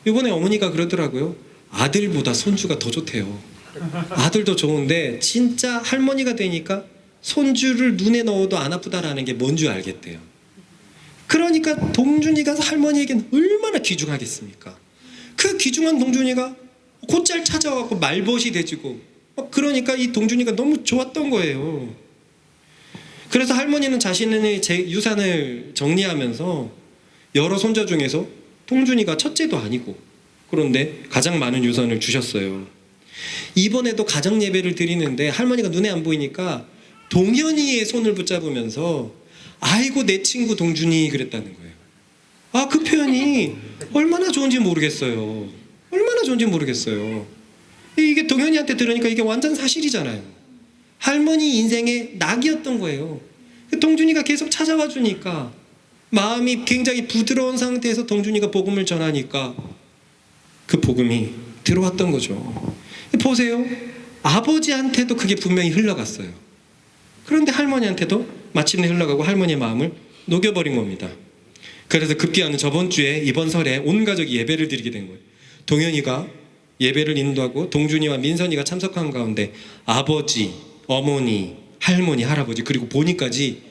이번에 어머니가 그러더라고요. 아들보다 손주가 더 좋대요. 아들도 좋은데 진짜 할머니가 되니까 손주를 눈에 넣어도 안 아프다라는 게 뭔 줄 알겠대요. 그러니까 동준이가 할머니에게는 얼마나 귀중하겠습니까? 그 귀중한 동준이가 곧잘 찾아와서 말벗이 돼지고 그러니까 이 동준이가 너무 좋았던 거예요. 그래서 할머니는 자신의 유산을 정리하면서 여러 손자 중에서 동준이가 첫째도 아니고 그런데 가장 많은 유산을 주셨어요. 이번에도 가정 예배를 드리는데 할머니가 눈에 안 보이니까 동현이의 손을 붙잡으면서 아이고 내 친구 동준이 그랬다는 거예요. 아, 그 표현이 얼마나 좋은지 모르겠어요. 얼마나 좋은지 모르겠어요. 이게 동현이한테 들으니까 이게 완전 사실이잖아요. 할머니 인생의 낙이었던 거예요. 동준이가 계속 찾아와 주니까 마음이 굉장히 부드러운 상태에서 동준이가 복음을 전하니까 그 복음이 들어왔던 거죠. 보세요. 아버지한테도 그게 분명히 흘러갔어요. 그런데 할머니한테도 마침내 흘러가고 할머니의 마음을 녹여버린 겁니다. 그래서 급기야는 저번 주에 이번 설에 온 가족이 예배를 드리게 된 거예요. 동현이가 예배를 인도하고 동준이와 민선이가 참석한 가운데 아버지, 어머니, 할머니, 할아버지 그리고 본인까지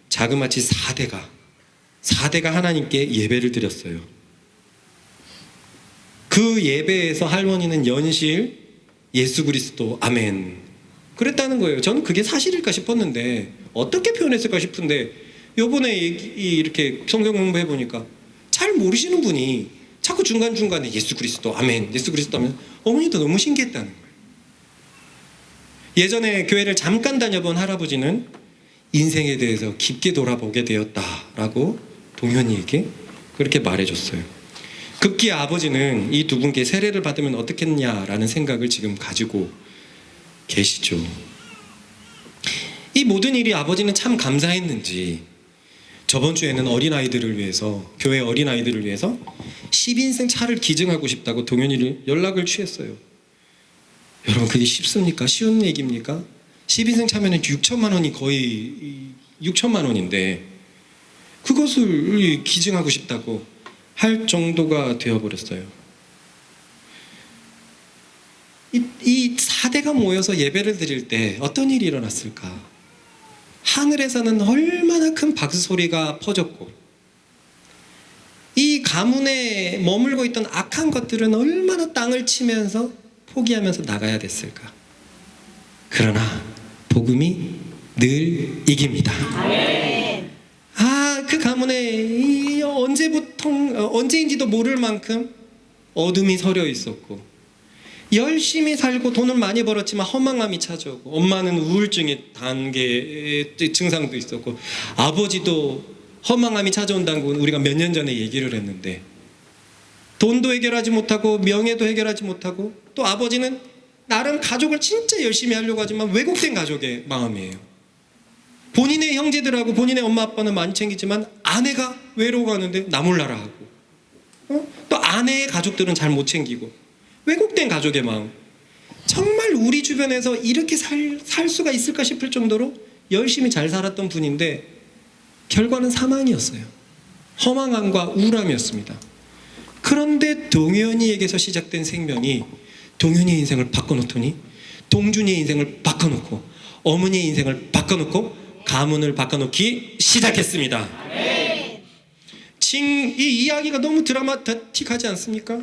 자그마치 4대가 하나님께 예배를 드렸어요. 그 예배에서 할머니는 연실 예수 그리스도 아멘 그랬다는 거예요. 저는 그게 사실일까 싶었는데 어떻게 표현했을까 싶은데 요번에 이렇게 성경 공부해 보니까 잘 모르시는 분이 자꾸 중간중간에 예수 그리스도 아멘 예수 그리스도 하면 어머니도 너무 신기했다는 거예요. 예전에 교회를 잠깐 다녀본 할아버지는 인생에 대해서 깊게 돌아보게 되었다라고 동현이에게 그렇게 말해줬어요. 급기야 아버지는 이 두 분께 세례를 받으면 어떻겠냐라는 생각을 지금 가지고 계시죠. 이 모든 일이 아버지는 참 감사했는지 저번 주에는 어린아이들을 위해서 교회 어린아이들을 위해서 10인승 차를 기증하고 싶다고 동현이를 연락을 취했어요. 여러분 그게 쉽습니까? 쉬운 얘기입니까? 10인승 차면 6천만 원이 거의 6천만 원인데 그것을 기증하고 싶다고 할 정도가 되어버렸어요. 이 4대가 모여서 예배를 드릴 때 어떤 일이 일어났을까? 하늘에서는 얼마나 큰 박수 소리가 퍼졌고 이 가문에 머물고 있던 악한 것들은 얼마나 땅을 치면서 포기하면서 나가야 됐을까? 그러나 복음이 늘 이깁니다. 아, 그 가문에 언제인지도 모를 만큼 어둠이 서려 있었고 열심히 살고 돈을 많이 벌었지만 허망함이 찾아오고 엄마는 우울증의 단계 증상도 있었고 아버지도 허망함이 찾아온다는 건 우리가 몇 년 전에 얘기를 했는데 돈도 해결하지 못하고 명예도 해결하지 못하고 또 아버지는 나름 가족을 진짜 열심히 하려고 하지만 왜곡된 가족의 마음이에요. 본인의 형제들하고 본인의 엄마 아빠는 많이 챙기지만 아내가 외로워하는데 나 몰라라 하고 또 아내의 가족들은 잘 못 챙기고 왜곡된 가족의 마음. 정말 우리 주변에서 이렇게 살 수가 있을까 싶을 정도로 열심히 잘 살았던 분인데 결과는 사망이었어요. 허망함과 우울함이었습니다. 그런데 동현이에게서 시작된 생명이 동현이의 인생을 바꿔놓더니 동준이의 인생을 바꿔놓고 어머니의 인생을 바꿔놓고 가문을 바꿔놓기 시작했습니다. 이 이야기가 너무 드라마틱하지 않습니까?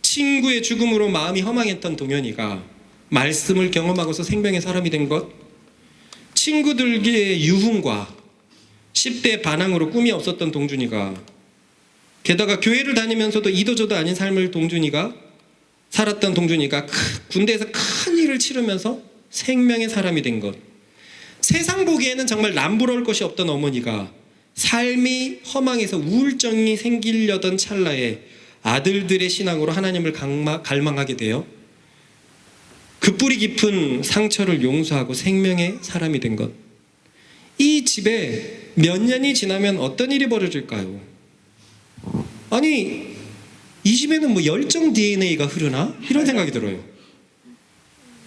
친구의 죽음으로 마음이 허망했던 동현이가 말씀을 경험하고서 생명의 사람이 된 것, 친구들의 유흥과 10대 반항으로 꿈이 없었던 동준이가 게다가 교회를 다니면서도 이도저도 아닌 삶을 살았던 동준이가 군대에서 큰 일을 치르면서 생명의 사람이 된 것, 세상 보기에는 정말 남부러울 것이 없던 어머니가 삶이 허망해서 우울증이 생기려던 찰나에 아들들의 신앙으로 하나님을 갈망하게 되어 그 뿌리 깊은 상처를 용서하고 생명의 사람이 된 것. 이 집에 몇 년이 지나면 어떤 일이 벌어질까요? 아니 이 집에는 뭐 열정 DNA가 흐르나? 이런 생각이 들어요.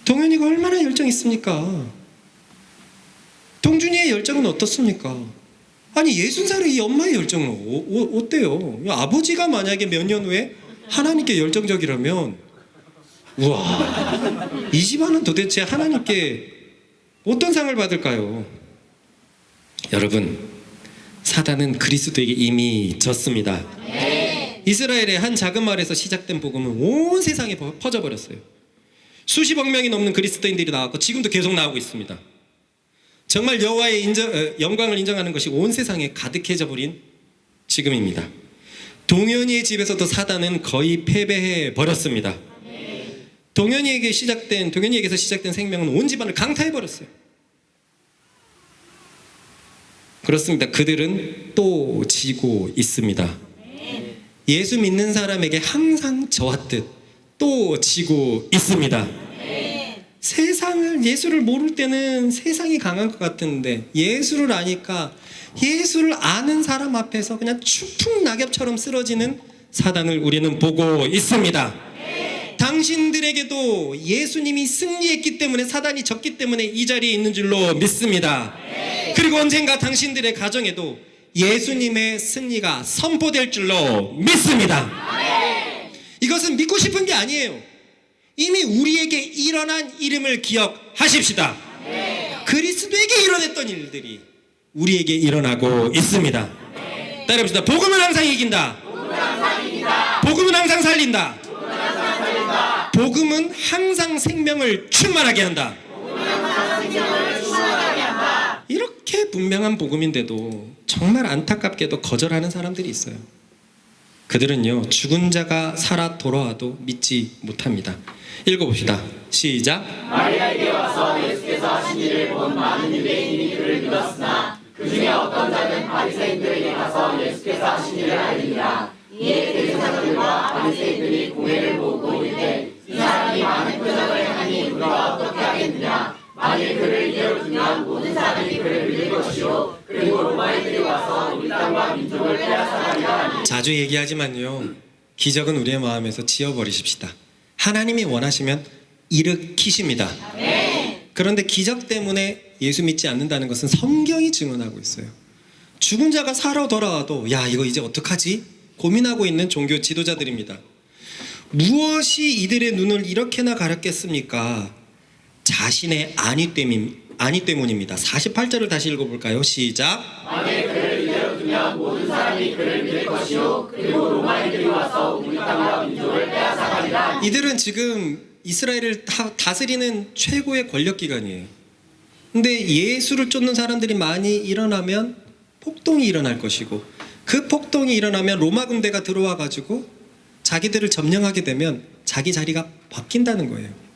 동현이가 얼마나 열정이 있습니까? 동준이의 열정은 어떻습니까? 아니 60살의 이 엄마의 열정은 어때요? 아버지가 만약에 몇 년 후에 하나님께 열정적이라면 우와, 이 집안은 도대체 하나님께 어떤 상을 받을까요? 여러분, 사단은 그리스도에게 이미 졌습니다. 이스라엘의 한 작은 마을에서 시작된 복음은 온 세상에 퍼져버렸어요. 수십억 명이 넘는 그리스도인들이 나왔고 지금도 계속 나오고 있습니다. 정말 여호와의 영광을 인정하는 것이 온 세상에 가득해져 버린 지금입니다. 동현이의 집에서도 사단은 거의 패배해 버렸습니다. 동현이에게서 시작된 생명은 온 집안을 강타해 버렸어요. 그렇습니다. 그들은 또 지고 있습니다. 예수 믿는 사람에게 항상 저와 뜻 또 지고 있습니다. 예수를 모를 때는 세상이 강한 것 같은데 예수를 아니까 예수를 아는 사람 앞에서 그냥 추풍 낙엽처럼 쓰러지는 사단을 우리는 보고 있습니다. 당신들에게도 예수님이 승리했기 때문에 사단이 졌기 때문에 이 자리에 있는 줄로 믿습니다. 그리고 언젠가 당신들의 가정에도 예수님의 승리가 선포될 줄로 믿습니다. 이것은 믿고 싶은 게 아니에요. 이미 우리에게 일어난 일임을 기억하십시다. 그리스도에게 일어났던 일들이 우리에게 일어나고 있습니다. 따라합시다. 복음은 항상 이긴다. 복음은 항상 살린다. 복음은 항상 생명을 충만하게 한다. 이렇게 분명한 복음인데도 정말 안타깝게도 거절하는 사람들이 있어요. 그들은요, 죽은 자가 살아 돌아와도 믿지 못합니다. 읽어봅시다. 시작.
마리아에게 와서 예수께서 하신 일을 본 많은 유대인이 그를 믿었으나 그 중에 어떤 자는 바리새인들에게 가서 예수께서 하신 일을 알리니라. 이에 대제사장들과 바리새인들이 공회를 모으고 이르되 이 사람이 많은 표적을 행하니 우리가 어떻게 하겠느냐. 만일 그를 이대로 두면 모든 사람이 그를 믿을 것이요 그리고 로마인들이 와서 우리 땅과 민족을 빼앗아가리라 하니.
자주 얘기하지만요, 기적은 우리의 마음에서 지워버리십시다. 하나님이 원하시면 일으키십니다. 그런데 기적 때문에 예수 믿지 않는다는 것은 성경이 증언하고 있어요. 죽은 자가 살아 돌아와도 야, 이거 이제 어떡하지? 고민하고 있는 종교 지도자들입니다. 무엇이 이들의 눈을 이렇게나 가렸겠습니까? 자신의 안위 때문입니다. 48절을 다시 읽어볼까요? 시작.
만일 그를 이대로 두면 모든 사람이 그를 믿을 것이요 그리고 로마인들이 와서 우리 땅과 민족을 빼앗아가리라.
이들은 지금 이스라엘을 다스리는 최고의 권력기관이에요. 근데 예수를 쫓는 사람들이 많이 일어나면 폭동이 일어날 것이고, 그 폭동이 일어나면 로마 군대가 들어와 가지고 자기들을 점령하게 되면 자기 자리가 바뀐다는 거예요.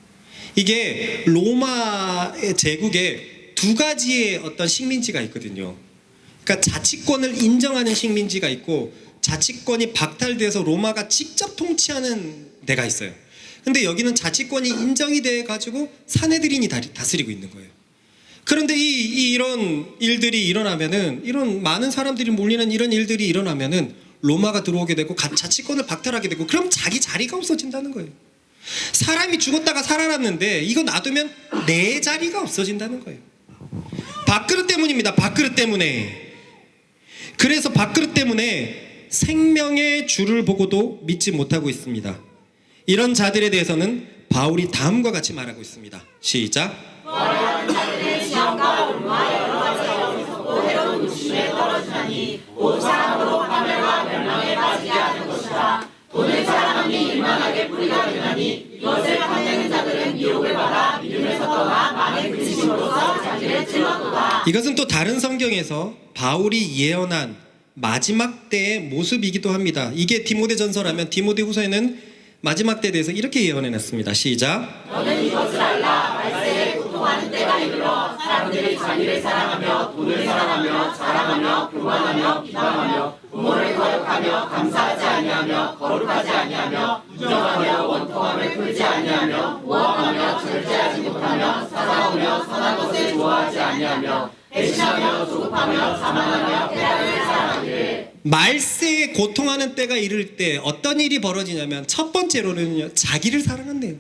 이게 로마 제국에 두 가지의 어떤 식민지가 있거든요. 그러니까 자치권을 인정하는 식민지가 있고, 자치권이 박탈돼서 로마가 직접 통치하는 데가 있어요. 근데 여기는 자치권이 인정이 돼 가지고 사내들인이 다스리고 있는 거예요. 그런데 이런 일들이 일어나면은, 이런 많은 사람들이 몰리는 이런 일들이 일어나면은 로마가 들어오게 되고 자치권을 박탈하게 되고, 그럼 자기 자리가 없어진다는 거예요. 사람이 죽었다가 살아났는데 이거 놔두면 내 자리가 없어진다는 거예요. 밥그릇 때문입니다. 밥그릇 때문에. 그래서 밥그릇 때문에 생명의 주를 보고도 믿지 못하고 있습니다. 이런 자들에 대해서는 바울이 다음과 같이 말하고 있습니다. 시작.
돈을 사랑함이 일만하게 뿌리가 되나니 이것을 탐내는 자들은 유혹을 받아 믿음에서 떠나 많은 근심으로서 자기를 찔렀도다.
이것은 또 다른 성경에서 바울이 예언한 마지막 때의 모습이기도 합니다. 이게 디모데전서라면 디모데후서에는 마지막 때에 대해서 이렇게 예언해놨습니다. 시작.
너는 이것을 알라. 말세에 고통하는 때가 이르러 사람들이 자기를 사랑하며 돈을 사랑하며 자랑하며 교만하며 비방하며 부모를 거역하며 감사하지 아니하며 거룩하지 아니하며 부정하며 원통함을 풀지 아니하며 모함하며 절제하지 못하며 사사오며 선한 것을 좋아하지 아니하며 배신하며 조급하며 자만하며 쾌락을 사랑하기를.
말세에 고통하는 때가 이를 때 어떤 일이 벌어지냐면, 첫 번째로는요, 자기를 사랑한대요.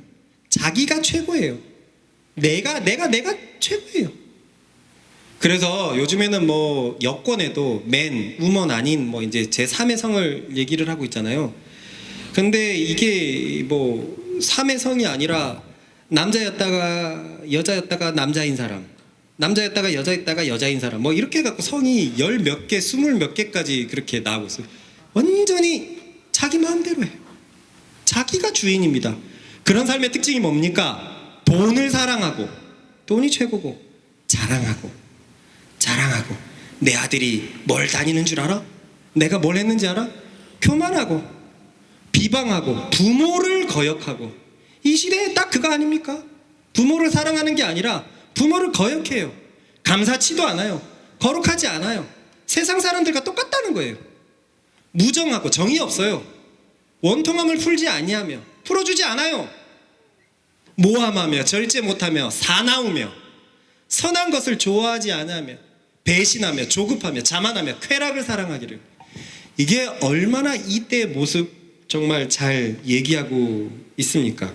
자기가 최고예요. 내가 최고예요. 그래서 요즘에는 뭐 여권에도 맨, 우먼 아닌 뭐 이제 제3의 성을 얘기를 하고 있잖아요. 근데 이게 뭐 3의 성이 아니라 남자였다가 여자였다가 남자인 사람, 남자였다가 여자였다가 여자인 사람 뭐 이렇게 해갖고 성이 10몇 개, 20몇 개까지 그렇게 나오고 있어요. 완전히 자기 마음대로 해요. 자기가 주인입니다. 그런 삶의 특징이 뭡니까? 돈을 사랑하고, 돈이 최고고, 자랑하고 내 아들이 뭘 다니는 줄 알아? 내가 뭘 했는지 알아? 교만하고 비방하고 부모를 거역하고. 이 시대에 딱 그거 아닙니까? 부모를 사랑하는 게 아니라 부모를 거역해요. 감사치도 않아요. 거룩하지 않아요. 세상 사람들과 똑같다는 거예요. 무정하고 정이 없어요. 원통함을 풀지 아니하며, 풀어주지 않아요. 모함하며 절제 못하며 사나우며 선한 것을 좋아하지 않으며 배신하며 조급하며 자만하며 쾌락을 사랑하기를. 이게 얼마나 이때의 모습 정말 잘 얘기하고 있습니까?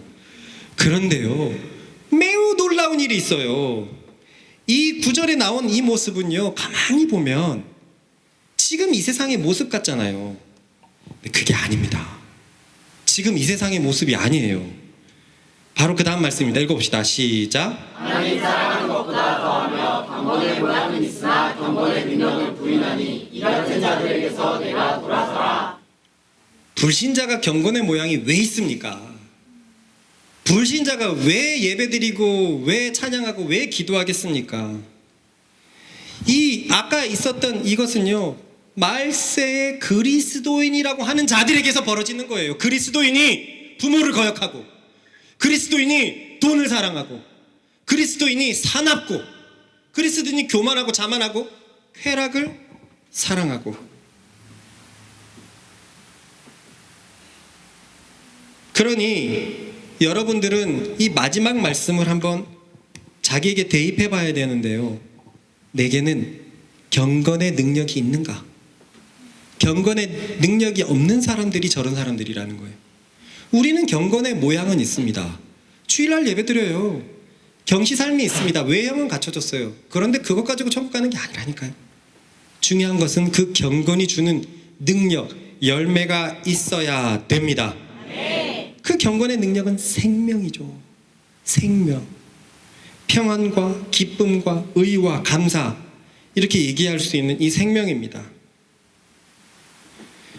그런데요, 매우 놀라운 일이 있어요. 이 구절에 나온 이 모습은요, 가만히 보면 지금 이 세상의 모습 같잖아요. 근데 그게 아닙니다. 지금 이 세상의 모습이 아니에요. 바로 그 다음 말씀입니다. 읽어봅시다. 시작.
하나님 사랑하는 것보다 더하며 경건의 모양은 있으나 경건의 능력을 부인하니 이 같은 자들에게서 내가 돌아서라.
불신자가 경건의 모양이 왜 있습니까? 불신자가 왜 예배드리고 왜 찬양하고 왜 기도하겠습니까? 이 아까 있었던 이것은요, 말세의 그리스도인이라고 하는 자들에게서 벌어지는 거예요. 그리스도인이 부모를 거역하고, 그리스도인이 돈을 사랑하고, 그리스도인이 사납고, 그리스도인이 교만하고 자만하고 쾌락을 사랑하고. 그러니 여러분들은 이 마지막 말씀을 한번 자기에게 대입해 봐야 되는데요, 내게는 경건의 능력이 있는가? 경건의 능력이 없는 사람들이 저런 사람들이라는 거예요. 우리는 경건의 모양은 있습니다. 주일날 예배 드려요. 경시 삶이 있습니다. 외형은 갖춰졌어요. 그런데 그것 가지고 천국 가는 게 아니라니까요. 중요한 것은 그 경건이 주는 능력, 열매가 있어야 됩니다. 그 경건의 능력은 생명이죠. 생명. 평안과 기쁨과 의와 감사, 이렇게 얘기할 수 있는 이 생명입니다.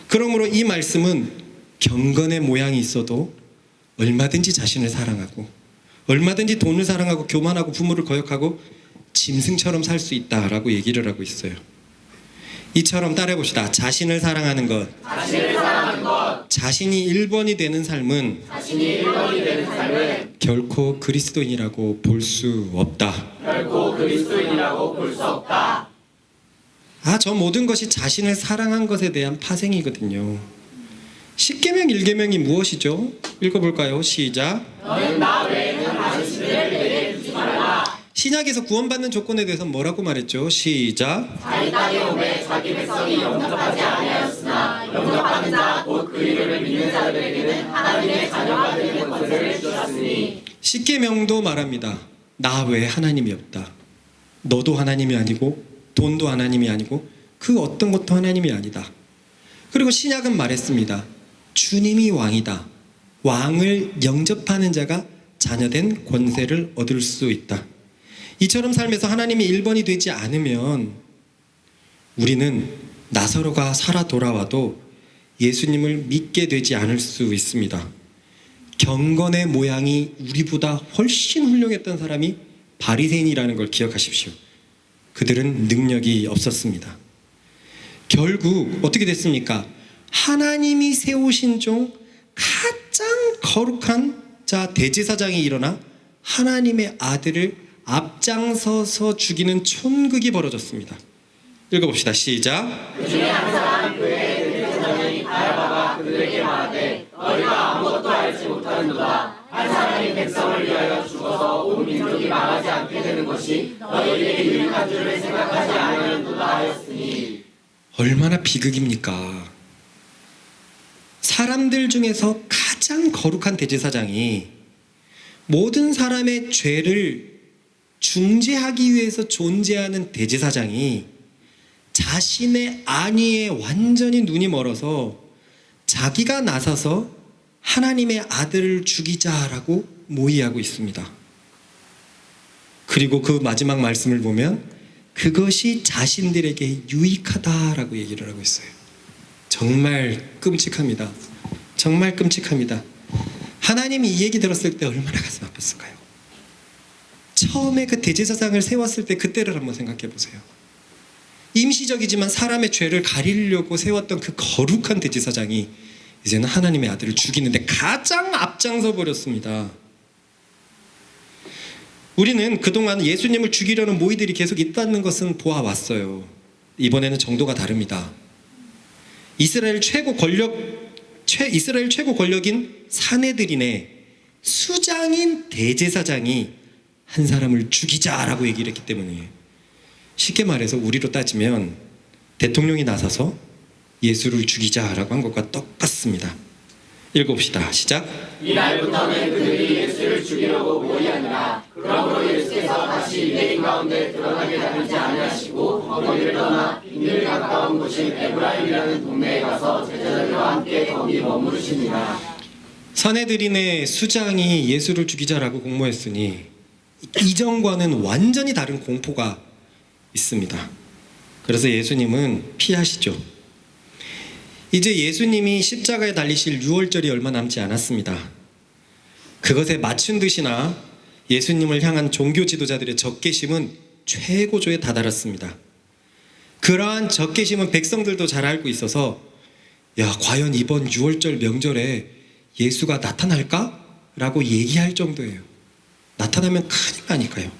그러므로 이 말씀은 경건의 모양이 있어도 얼마든지 자신을 사랑하고, 얼마든지 돈을 사랑하고 교만하고 부모를 거역하고 짐승처럼 살 수 있다라고 얘기를 하고 있어요. 이처럼 따라해 봅시다. 자신을 사랑하는 것, 자신이 1번이 되는 삶은 결코 그리스도인이라고 볼 수 없다. 저 모든 것이 자신을 사랑한 것에 대한 파생이거든요. 10계명 1계명이 무엇이죠? 읽어볼까요? 시작.
너는 나 외에는 다른 신을 내게 두지 말라.
신약에서 구원받는 조건에 대해서 뭐라고 말했죠? 시작.
자기 땅에 오매 자기 백성이 영접하지 아니하였으나 영접하는 자 곧 그 이름을 믿는 자들에게는 하나님의 자녀가 되는 권세를 주셨으니.
10계명도 말합니다. 나 외에 하나님이 없다. 너도 하나님이 아니고 돈도 하나님이 아니고 그 어떤 것도 하나님이 아니다. 그리고 신약은 말했습니다. 주님이 왕이다. 왕을 영접하는 자가 자녀된 권세를 얻을 수 있다. 이처럼 삶에서 하나님이 1번이 되지 않으면 우리는 나사로가 살아 돌아와도 예수님을 믿게 되지 않을 수 있습니다. 경건의 모양이 우리보다 훨씬 훌륭했던 사람이 바리새인이라는 걸 기억하십시오. 그들은 능력이 없었습니다. 결국 어떻게 됐습니까? 하나님이 세우신 종 가장 거룩한 자 대제사장이 일어나 하나님의 아들을 앞장서서 죽이는 촌극이 벌어졌습니다. 읽어봅시다. 시작.
그 중에 한 사람 그의 대제사장이 가야바가 그들에게 말하되 너희가 아무것도 알지 못하는도다. 한 사람이 백성을 위하여 죽어서 온 민족이 망하지 않게 되는 것이 너희에게 유익한 줄을 생각하지 아니하는도다 하였으니.
얼마나 비극입니까? 사람들 중에서 가장 거룩한 대제사장이 모든 사람의 죄를 중재하기 위해서 존재하는 대제사장이 자신의 안위에 완전히 눈이 멀어서 자기가 나서서 하나님의 아들을 죽이자라고 모의하고 있습니다. 그리고 그 마지막 말씀을 보면 그것이 자신들에게 유익하다라고 얘기를 하고 있어요. 정말 끔찍합니다. 정말 끔찍합니다. 하나님이 이 얘기 들었을 때 얼마나 가슴 아팠을까요? 처음에 그 대제사장을 세웠을 때 그때를 한번 생각해 보세요. 임시적이지만 사람의 죄를 가리려고 세웠던 그 거룩한 대제사장이 이제는 하나님의 아들을 죽이는데 가장 앞장서 버렸습니다. 우리는 그동안 예수님을 죽이려는 모의들이 계속 있다는 것은 보아왔어요. 이번에는 정도가 다릅니다. 이스라엘 최고 권력인 사내들인의 수장인 대제사장이 한 사람을 죽이자라고 얘기를 했기 때문이에요. 쉽게 말해서 우리로 따지면 대통령이 나서서 예수를 죽이자라고 한 것과 똑같습니다. 읽어봅시다. 시작.
이날부터는 그들이 예수를 죽이려고 모의하느라 그러므로 예수께서 다시 유대인 가운데 드러나게 하지 아니하시고 거기를 떠나 빙길 가까운 곳인 에브라임이라는 동네에 가서 제자들과 함께 거기 머무르시니라.
사내들인의 수장이 예수를 죽이자라고 공모했으니 이전과는 완전히 다른 공포가 있습니다. 그래서 예수님은 피하시죠. 이제 예수님이 십자가에 달리실 유월절이 얼마 남지 않았습니다. 그것에 맞춘 듯이나 예수님을 향한 종교 지도자들의 적개심은 최고조에 다다랐습니다. 그러한 적개심은 백성들도 잘 알고 있어서 과연 이번 유월절 명절에 예수가 나타날까? 라고 얘기할 정도예요. 나타나면 큰일 나니까요.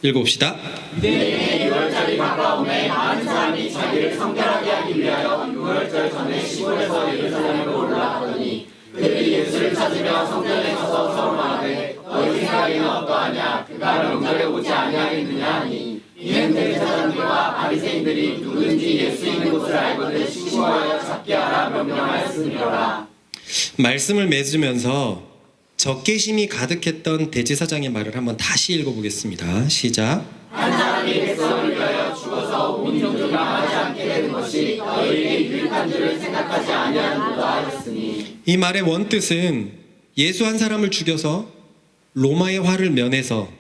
읽어봅시다.
유대인의 유월절이 가까움에 많은 사람이 자기를 성결하게 하기 위하여 유월절 전에 시골에서 예루살렘으로 올라가더니 그들이 예수를 찾으며 성전에 서서 서로 말하되 너희 생각에는 어떠하냐? 그가 명절에 오지 아니하겠느냐 하니 이는 대제사장들과 바리새인들이 누구든지 예수 있는 곳을 알거든 신고하여 잡게 하라 명령하였으니라.
말씀을 맺으면서 적개심이 가득했던 대제사장의 말을 한번 다시 읽어보겠습니다. 시작.
한 사람이 백성을 위하여 죽어서 온 민족이 망하지 않게 되는 것이 너희에게 유익한 줄을 생각하지 아니하는도다 하였으니.
이 말의 원뜻은 예수 한 사람을 죽여서 로마의 화를 면해서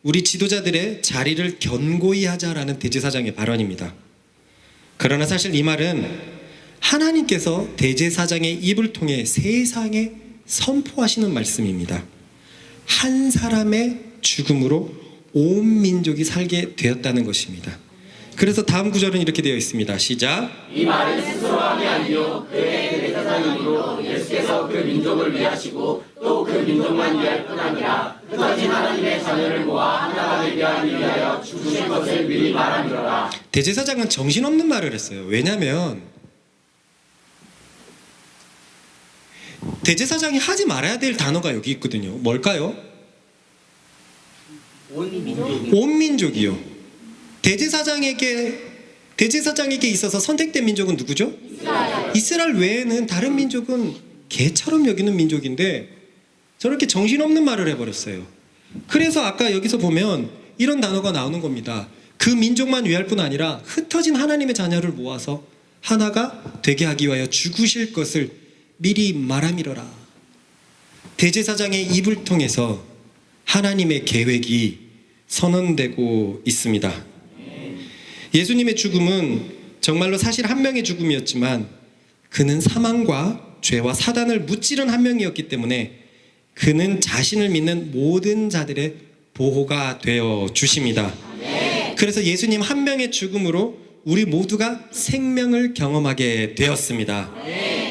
우리 지도자들의 자리를 견고히 하자라는 대제사장의 발언입니다. 그러나 사실 이 말은 하나님께서 대제사장의 입을 통해 세상에 선포하시는 말씀입니다. 한 사람의 죽음으로 온 민족이 살게 되었다는 것입니다. 그래서 다음 구절은 이렇게 되어 있습니다. 시작.
이 말은 스스로 함이 아니요 그의 대제사장이므로 예수께서 그 민족을 위하시고 또 그 민족만 위할 뿐 아니라 흩어진 하나님의 자녀를 모아 하나가 되게 하기 위하여 죽으실 것을 미리 말함이로라.
대제사장은 정신없는 말을 했어요. 왜냐하면 대제사장이 하지 말아야 될 단어가 여기 있거든요. 뭘까요? 온 민족이요. 대제사장에게 있어서 선택된 민족은 누구죠? 이스라엘 외에는 다른 민족은 개처럼 여기는 민족인데 저렇게 정신없는 말을 해버렸어요. 그래서 아까 여기서 보면 이런 단어가 나오는 겁니다. 그 민족만 위할 뿐 아니라 흩어진 하나님의 자녀를 모아서 하나가 되게 하기 위하여 죽으실 것을 미리 말함이로라. 대제사장의 입을 통해서 하나님의 계획이 선언되고 있습니다. 예수님의 죽음은 정말로 사실 한 명의 죽음이었지만 그는 사망과 죄와 사단을 무찌른 한 명이었기 때문에 그는 자신을 믿는 모든 자들의 보호가 되어 주십니다. 그래서 예수님 한 명의 죽음으로 우리 모두가 생명을 경험하게 되었습니다.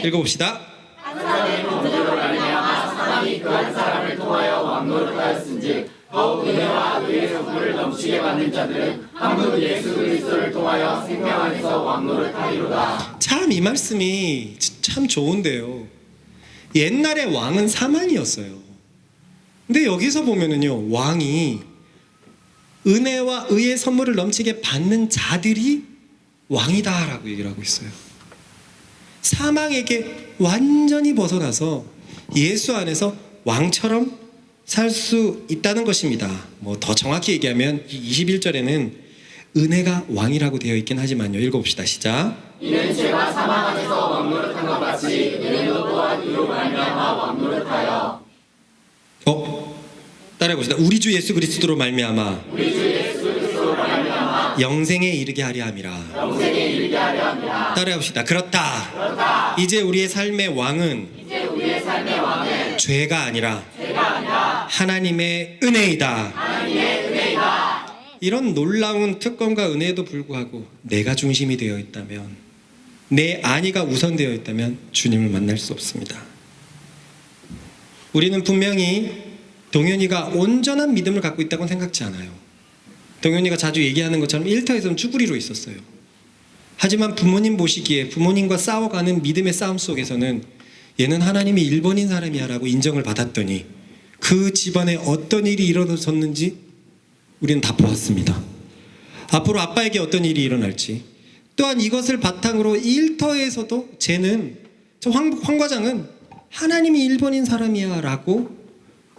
읽어봅시다.
한 사람의 범죄로 말미암아 사람이 그 한 사람을 통하여 왕노릇하였은즉 더욱 은혜와 의의 선물을 넘치게 받는 자들은 한 분 예수 그리스도를 통하여 생명 안에서 왕노릇하리로다.
참 이 말씀이 참 좋은데요. 옛날에 왕은 사망이었어요. 근데 여기서 보면은요, 왕이 은혜와 의의 선물을 넘치게 받는 자들이 왕이다라고 얘기를 하고 있어요. 사망에게 완전히 벗어나서 예수 안에서 왕처럼 살 수 있다는 것입니다. 뭐 더 정확히 얘기하면 21절에는 은혜가 왕이라고 되어 있긴 하지만요. 읽어봅시다. 시작.
이는 죄가 사망 안에서 왕노릇한 것 같이 은혜도 또한 이로 말미암아 왕노릇하여.
따라해 봅시다. 우리 주 예수 그리스도로 말미암아 영생에 이르게 하려 함이라. 따라해 봅시다. 그렇다. 이제 우리의 삶의 왕은 죄가 아니라 하나님의 은혜이다. 이런 놀라운 특권과 은혜에도 불구하고 내가 중심이 되어 있다면, 내 안위가 우선되어 있다면 주님을 만날 수 없습니다. 우리는 분명히 동현이가 온전한 믿음을 갖고 있다고는 생각지 않아요. 동현이가 자주 얘기하는 것처럼 일터에서는 쭈구리로 있었어요. 하지만 부모님 보시기에 부모님과 싸워가는 믿음의 싸움 속에서는 얘는 하나님이 1번인 사람이야 라고 인정을 받았더니 그 집안에 어떤 일이 일어났었는지 우리는 다 보았습니다. 앞으로 아빠에게 어떤 일이 일어날지, 또한 이것을 바탕으로 일터에서도 쟤는, 황 과장은 하나님이 1번인 사람이야 라고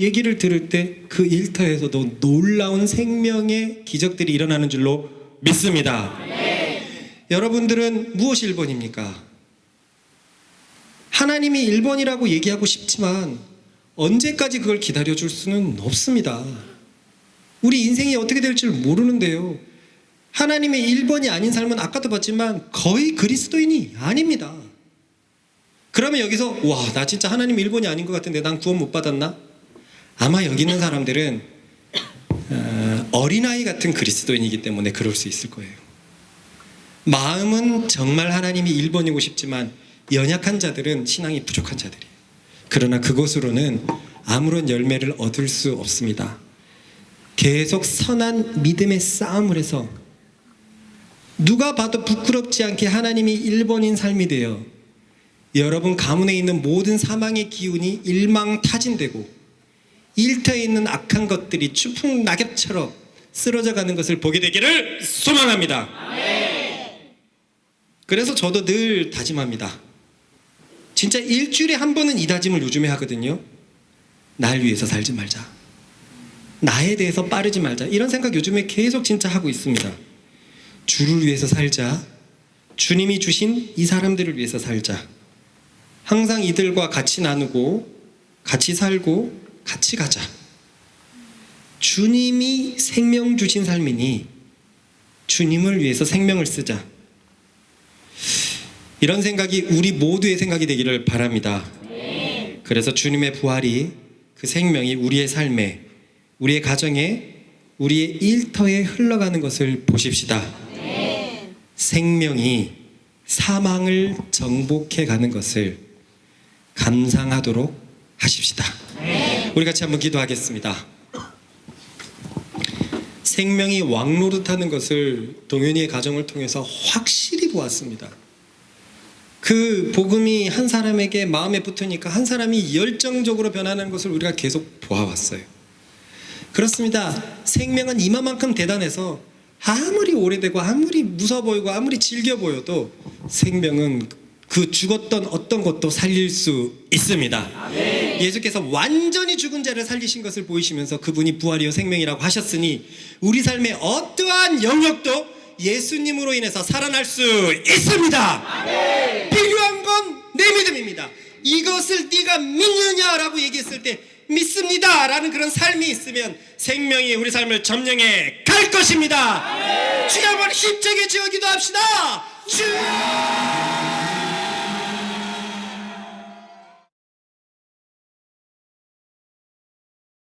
얘기를 들을 때 그 일터에서도 놀라운 생명의 기적들이 일어나는 줄로 믿습니다. 여러분들은 무엇이 1번입니까? 하나님이 1번이라고 얘기하고 싶지만 언제까지 그걸 기다려줄 수는 없습니다. 우리 인생이 어떻게 될지 모르는데요. 하나님의 1번이 아닌 삶은 아까도 봤지만 거의 그리스도인이 아닙니다. 그러면 여기서 와, 나 진짜 하나님 1번이 아닌 것 같은데 난 구원 못 받았나? 아마 여기 있는 사람들은 어린아이 같은 그리스도인이기 때문에 그럴 수 있을 거예요. 마음은 정말 하나님이 1번이고 싶지만 연약한 자들은 신앙이 부족한 자들이에요. 그러나 그것으로는 아무런 열매를 얻을 수 없습니다. 계속 선한 믿음의 싸움을 해서 누가 봐도 부끄럽지 않게 하나님이 1번인 삶이 되어 여러분 가문에 있는 모든 사망의 기운이 일망타진되고 일터에 있는 악한 것들이 추풍 낙엽처럼 쓰러져 가는 것을 보게 되기를 소망합니다. 그래서 저도 늘 다짐합니다. 진짜 일주일에 한 번은 이 다짐을 요즘에 하거든요. 날 위해서 살지 말자, 나에 대해서 빠르지 말자, 이런 생각 요즘에 계속 진짜 하고 있습니다. 주를 위해서 살자, 주님이 주신 이 사람들을 위해서 살자, 항상 이들과 같이 나누고 같이 살고 같이 가자. 주님이 생명 주신 삶이니 주님을 위해서 생명을 쓰자. 이런 생각이 우리 모두의 생각이 되기를 바랍니다. 그래서 주님의 부활이, 그 생명이 우리의 삶에, 우리의 가정에, 우리의 일터에 흘러가는 것을 보십시다. 생명이 사망을 정복해 가는 것을 감상하도록 하십시다. 우리 같이 한번 기도하겠습니다. 생명이 왕노릇하는 것을 동현이의 가정을 통해서 확실히 보았습니다. 그 복음이 한 사람에게 마음에 붙으니까 한 사람이 열정적으로 변하는 것을 우리가 계속 보아왔어요. 그렇습니다. 생명은 이만큼 대단해서 아무리 오래되고 아무리 무서워 보이고 아무리 질겨 보여도 생명은 그 죽었던 어떤 것도 살릴 수 있습니다. 예수께서 완전히 죽은 자를 살리신 것을 보이시면서 그분이 부활이요 생명이라고 하셨으니 우리 삶의 어떠한 영역도 예수님으로 인해서 살아날 수 있습니다. 필요한 건 내 믿음입니다. 이것을 네가 믿느냐라고 얘기했을 때 믿습니다 라는 그런 삶이 있으면 생명이 우리 삶을 점령해 갈 것입니다. 주여 한번 힘차게 지어 기도합시다. 주